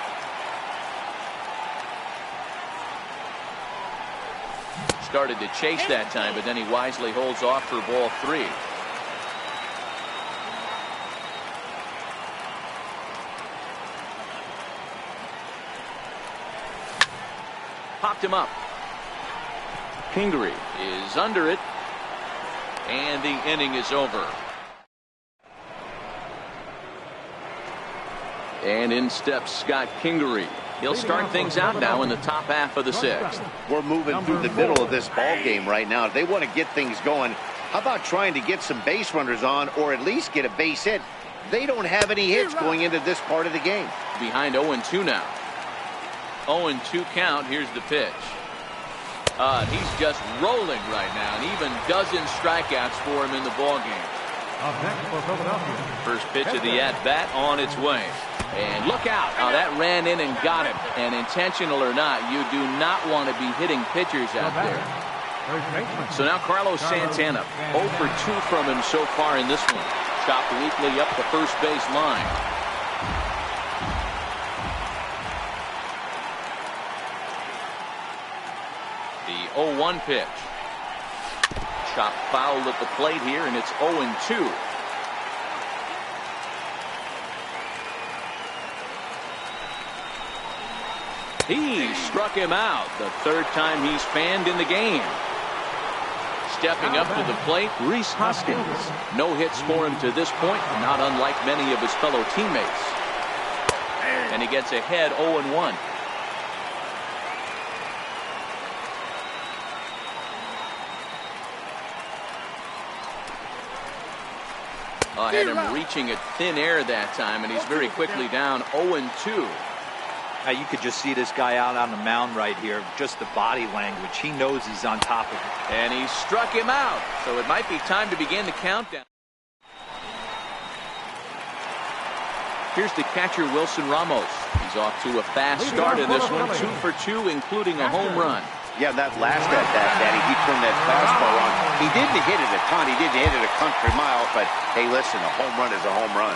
Started to chase that time, but then he wisely holds off for ball 3. Popped him up. Kingery is under it, and the inning is over. And in steps Scott Kingery. He'll start things out now in the top half of the 6th. We're moving through the middle of this ball game right now. If they want to get things going, how about trying to get some base runners on or at least get a base hit? They don't have any hits going into this part of the game. Behind 0-2 now. 0-2 count. Here's the pitch. He's just rolling right now, and even dozen strikeouts for him in the ball game. First pitch of the at-bat on its way. And look out. That ran in and got him. And intentional or not, you do not want to be hitting pitchers out there. So now Carlos Santana. 0 for 2 from him so far in this one. Chopped weakly up the first base line. The 0-1 pitch. Chopped foul at the plate here, and it's 0-2. He struck him out the 3rd time he's fanned in the game. Stepping up to the plate, Rhys Hoskins. No hits for him to this point, not unlike many of his fellow teammates. And he gets ahead 0-1. Had him reaching at thin air that time, and he's very quickly down 0-2. Now you could just see this guy out on the mound right here. Just the body language. He knows he's on top of it. And he struck him out. So it might be time to begin the countdown. Here's the catcher, Wilson Ramos. He's off to a fast start in this one. 2 for 2, including a home run. Yeah, that last at bat, Daddy, he turned that fastball on. He didn't hit it a ton. He didn't hit it a country mile. But, hey, listen, a home run is a home run.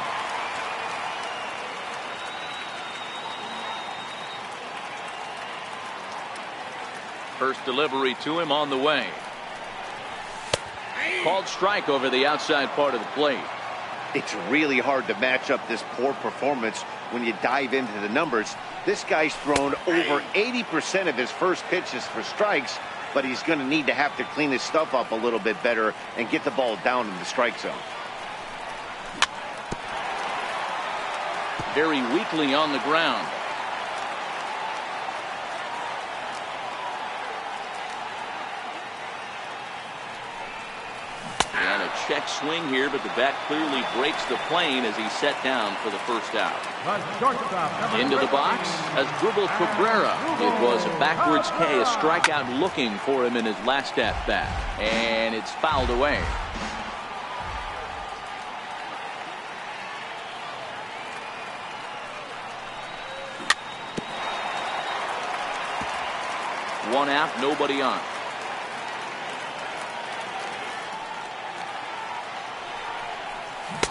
First delivery to him on the way. Called strike over the outside part of the plate. It's really hard to match up this poor performance when you dive into the numbers. This guy's thrown over 80% of his first pitches for strikes, but he's going to need to have to clean his stuff up a little bit better and get the ball down in the strike zone. Very weakly on the ground. And a check swing here, but the bat clearly breaks the plane as he's set down for the first out. Into the box as Asdrubal Cabrera. It was a backwards K, a strikeout looking for him in his last at bat. And it's fouled away. One out, nobody on.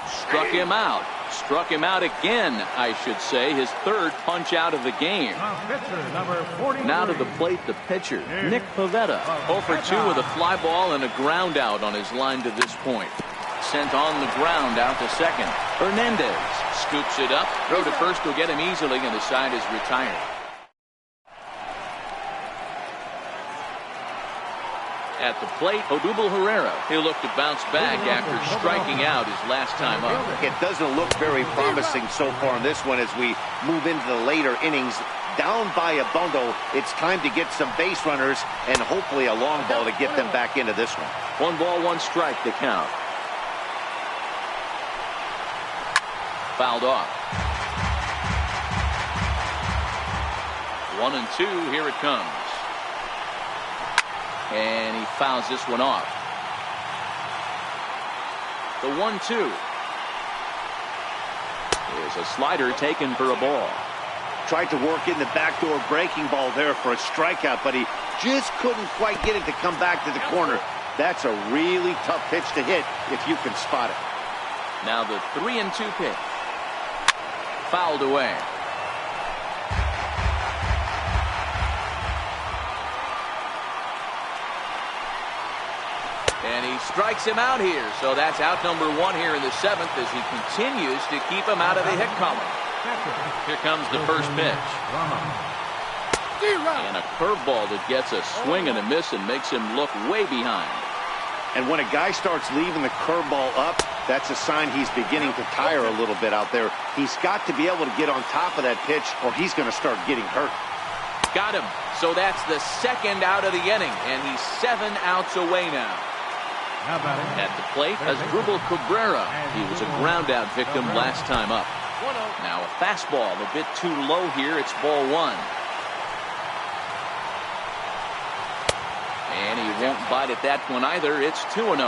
Struck him out. Struck him out again, I should say. His third punch out of the game. Now to the plate, the pitcher, Nick Pivetta. 0 for 2 with a fly ball and a ground out on his line to this point. Sent on the ground out to second. Hernandez scoops it up. Throw to first will get him easily, and the side is retired. At the plate, Odubel Herrera. He'll look to bounce back after striking out his last time up. It doesn't look very promising so far in this one as we move into the later innings. Down by a bundle, it's time to get some base runners and hopefully a long ball to get them back into this one. 1 ball, 1 strike to count. Fouled off. 1-2, here it comes. And he fouls this one off. The 1-2 is a slider taken for a ball. Tried to work in the backdoor breaking ball there for a strikeout, but he just couldn't quite get it to come back to the corner. That's a really tough pitch to hit if you can spot it. Now the 3-2 pitch. Fouled away. And he strikes him out here. So that's out number 1 here in the 7th as he continues to keep him out of the hit column. Here comes the first pitch. And a curveball that gets a swing and a miss and makes him look way behind. And when a guy starts leaving the curveball up, that's a sign he's beginning to tire a little bit out there. He's got to be able to get on top of that pitch or he's going to start getting hurt. Got him. So that's the 2nd out of the inning, and he's 7 outs away now. At the plate, Asdrubal Cabrera. He was a ground-out victim last time up. Now a fastball a bit too low here. It's ball 1. And he won't bite at that one either. It's 2-0.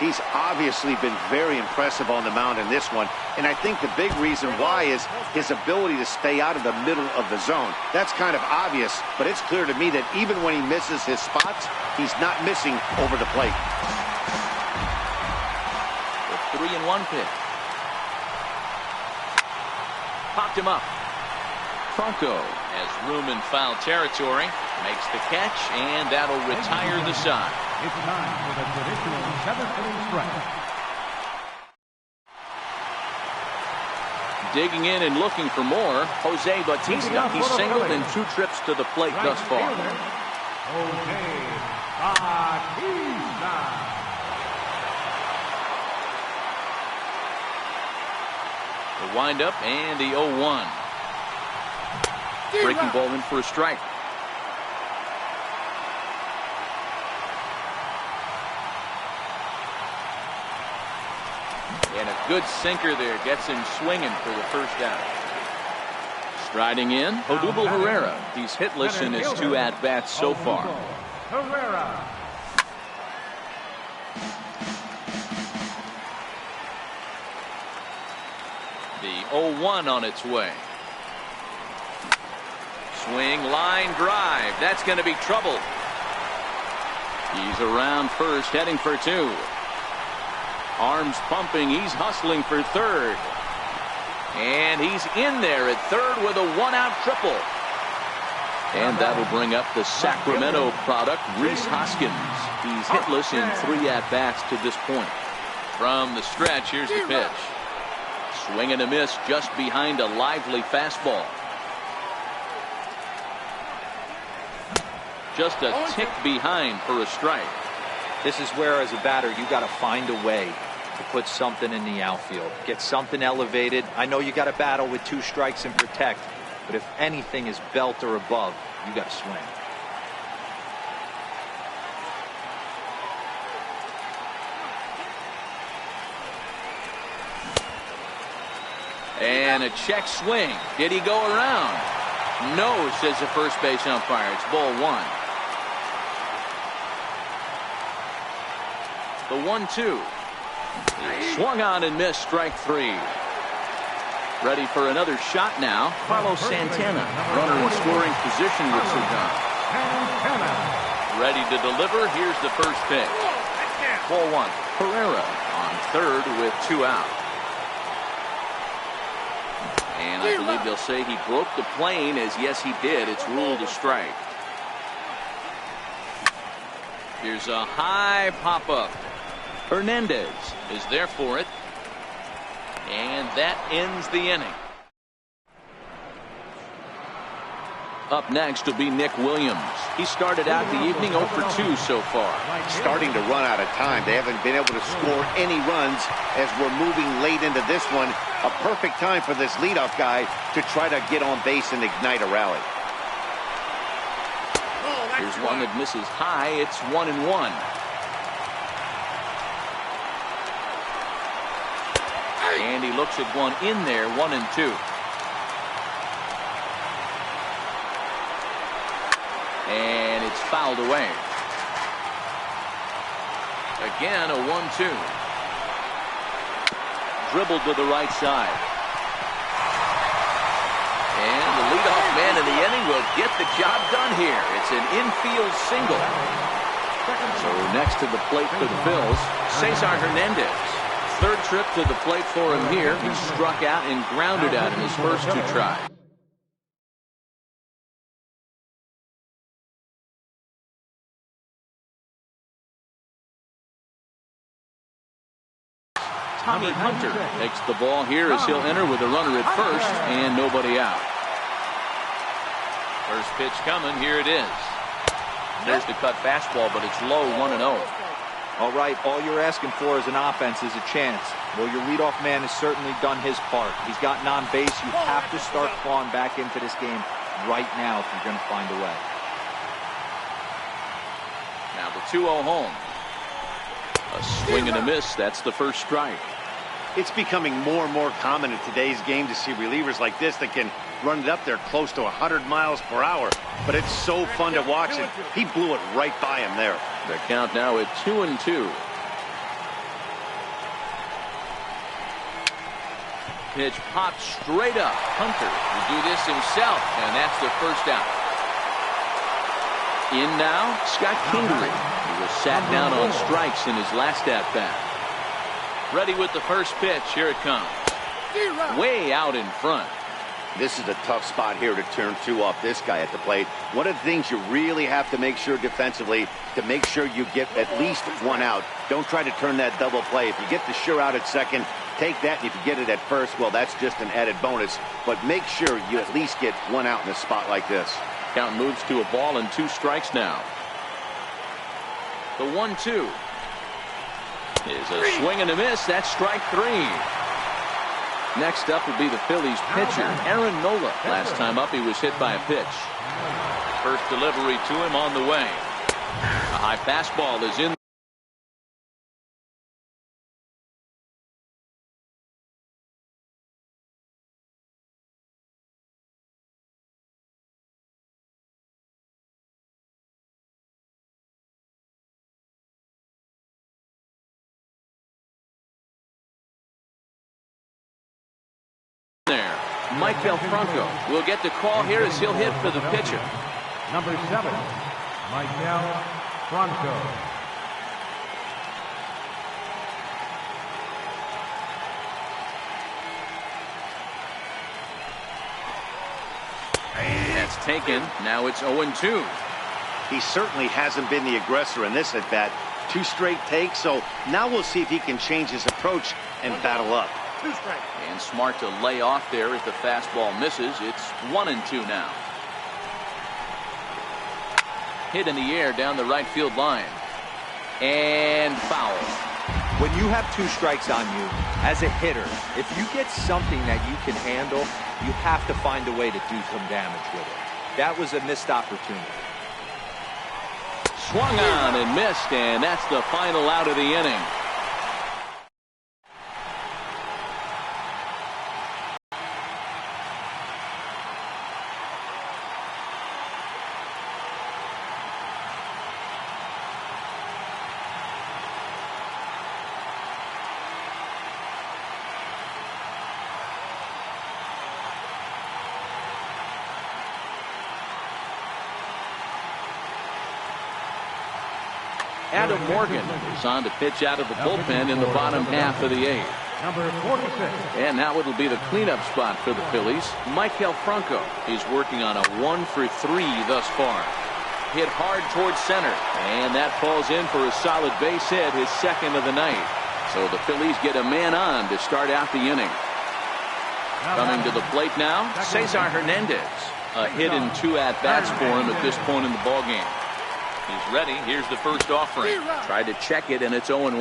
He's obviously been very impressive on the mound in this one, and I think the big reason why is his ability to stay out of the middle of the zone. That's kind of obvious, but it's clear to me that even when he misses his spots, he's not missing over the plate. The 3-1 pitch. Popped him up. Franco has room in foul territory, makes the catch, and that'll retire the side. It's time for the traditional 7th inning stretch. Digging in and looking for more, Jose Bautista. He's singled in 2 trips to the plate thus far. Jose Bautista. The windup and the 0-1. Breaking ball in for a strike. And a good sinker there gets him swinging for the first down. Striding in, Odubel Herrera. He's hitless in his 2 at-bats so far. Herrera. The 0-1 on its way. Swing, line, drive. That's going to be trouble. He's around first, heading for 2. Arms pumping. He's hustling for third. And he's in there at third with a 1-out triple. And that'll bring up the Sacramento product, Rhys Hoskins. He's hitless in 3 at-bats to this point. From the stretch, here's the pitch. Swing and a miss just behind a lively fastball. Just a tick behind for a strike. This is where, as a batter, you got to find a way to put something in the outfield. Get something elevated. I know you got to battle with 2 strikes and protect, but if anything is belt or above, you got to swing. And a check swing. Did he go around? No, says the first base umpire. It's ball 1. The 1-2. Swung on and missed, strike 3. Ready for another shot now. Carlos Santana, runner in scoring position with Sudan. Ready to deliver. Here's the first pitch. Ball 1. Herrera on third with 2 out. And I believe they'll say he broke the plane, as yes he did. It's ruled a strike. Here's a high pop-up. Hernandez is there for it. And that ends the inning. Up next will be Nick Williams. He started out the evening 0 for 2 so far. Starting to run out of time. They haven't been able to score any runs as we're moving late into this one. A perfect time for this leadoff guy to try to get on base and ignite a rally. Here's one that misses high. It's 1-1. And he looks at one in there, 1-2. And it's fouled away. Again, a 1-2. Dribbled to the right side. And the leadoff man in the inning will get the job done here. It's an infield single. So next to the plate for the Phils, Cesar Hernandez. Third trip to the plate for him here. He struck out and grounded out in his first 2 tries. Tommy Hunter takes the ball here as he'll enter with a runner at first and nobody out. First pitch coming. Here it is. There's the cut fastball, but it's low, 1-0. All right, all you're asking for as an offense is a chance. Well, your leadoff man has certainly done his part. He's gotten on base. You have to start clawing back into this game right now if you're going to find a way. Now the 2-0 home. A swing and a miss. That's the first strike. It's becoming more and more common in today's game to see relievers like this that can run it up there close to 100 miles per hour. But it's so fun to watch it. He blew it right by him there. The count now at 2-2. Pitch popped straight up. Hunter will do this himself, and that's the first out. In now, Scott Kingery. He was sat down on strikes in his last at-bat. Ready with the first pitch. Here it comes. Way out in front. This is a tough spot here to turn 2 off this guy at the plate. One of the things you really have to make sure defensively to make sure you get at least 1 out. Don't try to turn that double play. If you get the sure out at second, take that. And if you get it at first, well, that's just an added bonus. But make sure you at least get 1 out in a spot like this. Count moves to a ball and 2 strikes now. The 1-2 is a swing and a miss. That's strike 3. Next up will be the Phillies pitcher, Aaron Nola. Last time up, he was hit by a pitch. First delivery to him on the way. A high fastball is in. Michael Franco will get the call here as he'll hit for the pitcher. Number 7, Michael Franco. That's taken. Now it's 0-2. He certainly hasn't been the aggressor in this at-bat. 2 straight takes, so now we'll see if he can change his approach and battle up. 2 strikes. And smart to lay off there as the fastball misses. It's 1-2 now. Hit in the air down the right field line. And foul. When you have 2 strikes on you, as a hitter, if you get something that you can handle, you have to find a way to do some damage with it. That was a missed opportunity. Swung on and missed, and that's the final out of the inning. Adam Morgan is on to pitch out of the bullpen in the bottom half of the 8th. Number 46. And now it'll be the cleanup spot for the Phillies. Michael Franco is working on a 1-for-3 thus far. Hit hard towards center, and that falls in for a solid base hit, his 2nd of the night. So the Phillies get a man on to start out the inning. Coming to the plate now, Cesar Hernandez. A hit in 2 at-bats for him at this point in the ballgame. He's ready. Here's the first offering. Tried to check it, and it's 0-1.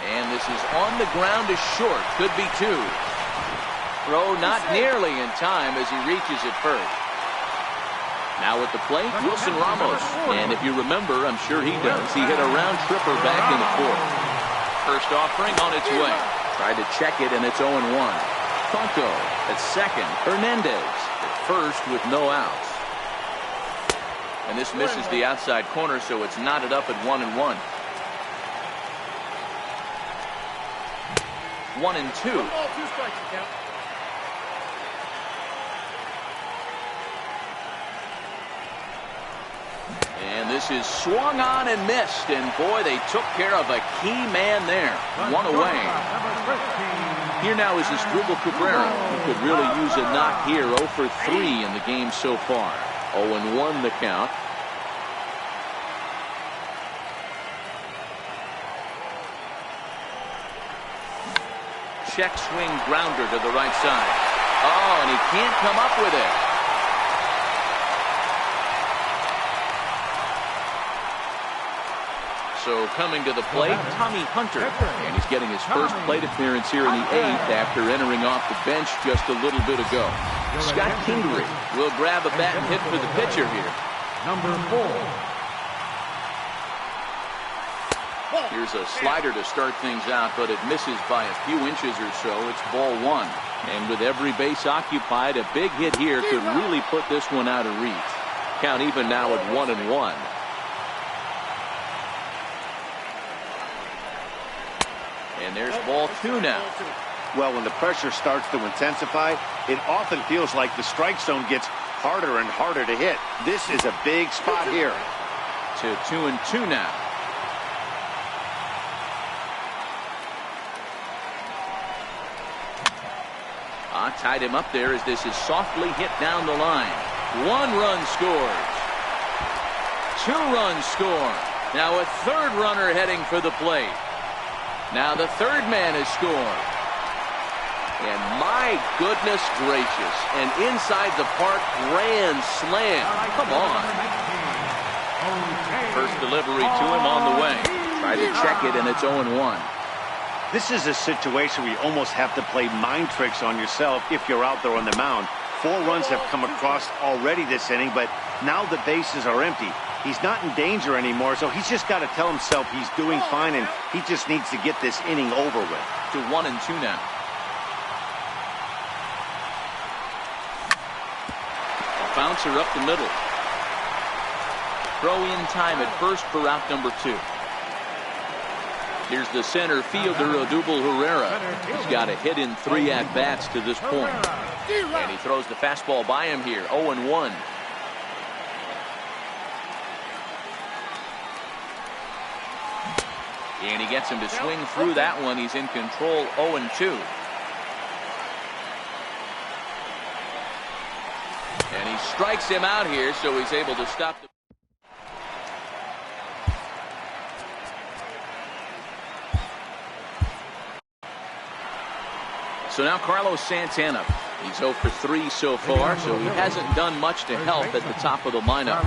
And this is on the ground to short. Could be 2. Throw not nearly in time as he reaches it first. Now at the plate, Wilson Ramos. And if you remember, I'm sure he does, he hit a round tripper back in the 4th. First offering on its way. Tried to check it, and it's 0-1. Franco at 2nd. Hernandez at 1st with no outs. And this misses the outside corner, so it's knotted up at 1-1. 1-2. 2 strikes to count. And this is swung on and missed. And boy, they took care of a key man there. 1 away. Here now is Asdrubal Cabrera, who could really use a knock here. 0-for-3 in the game so far. 0-1 the count. Check swing grounder to the right side. Oh, and he can't come up with it. So coming to the plate, Tommy Hunter. And he's getting his first plate appearance here in the 8th after entering off the bench just a little bit ago. Scott Kingery will grab a bat and hit for the pitcher here. Number 4. Here's a slider to start things out, but it misses by a few inches or so. It's ball 1. And with every base occupied, a big hit here could really put this one out of reach. Count even now at 1-1. And there's ball 2 now. Well, when the pressure starts to intensify, it often feels like the strike zone gets harder and harder to hit. This is a big spot here. To 2-2 now. Tied him up there as this is softly hit down the line. 1 run scores. 2 runs score. Now a 3rd runner heading for the plate. Now the 3rd man has scored. And my goodness gracious, an inside the park grand slam. Come on. First delivery to him on the way. Try to check it, and it's 0-1. This is a situation where you almost have to play mind tricks on yourself if you're out there on the mound. 4 runs have come across already this inning, but now the bases are empty. He's not in danger anymore, so he's just got to tell himself he's doing fine, and he just needs to get this inning over with. To 1-2 now. A bouncer up the middle. Throw in time at first for out number 2. Here's the center fielder, Odubel Herrera. He's got a hit in 3 at-bats to this point. And he throws the fastball by him here, 0-1. And he gets him to swing through that one. He's in control, 0-2. And he strikes him out here, so he's able to stop the... So now Carlos Santana. He's 0 for 3 so far, so he hasn't done much to help at the top of the lineup.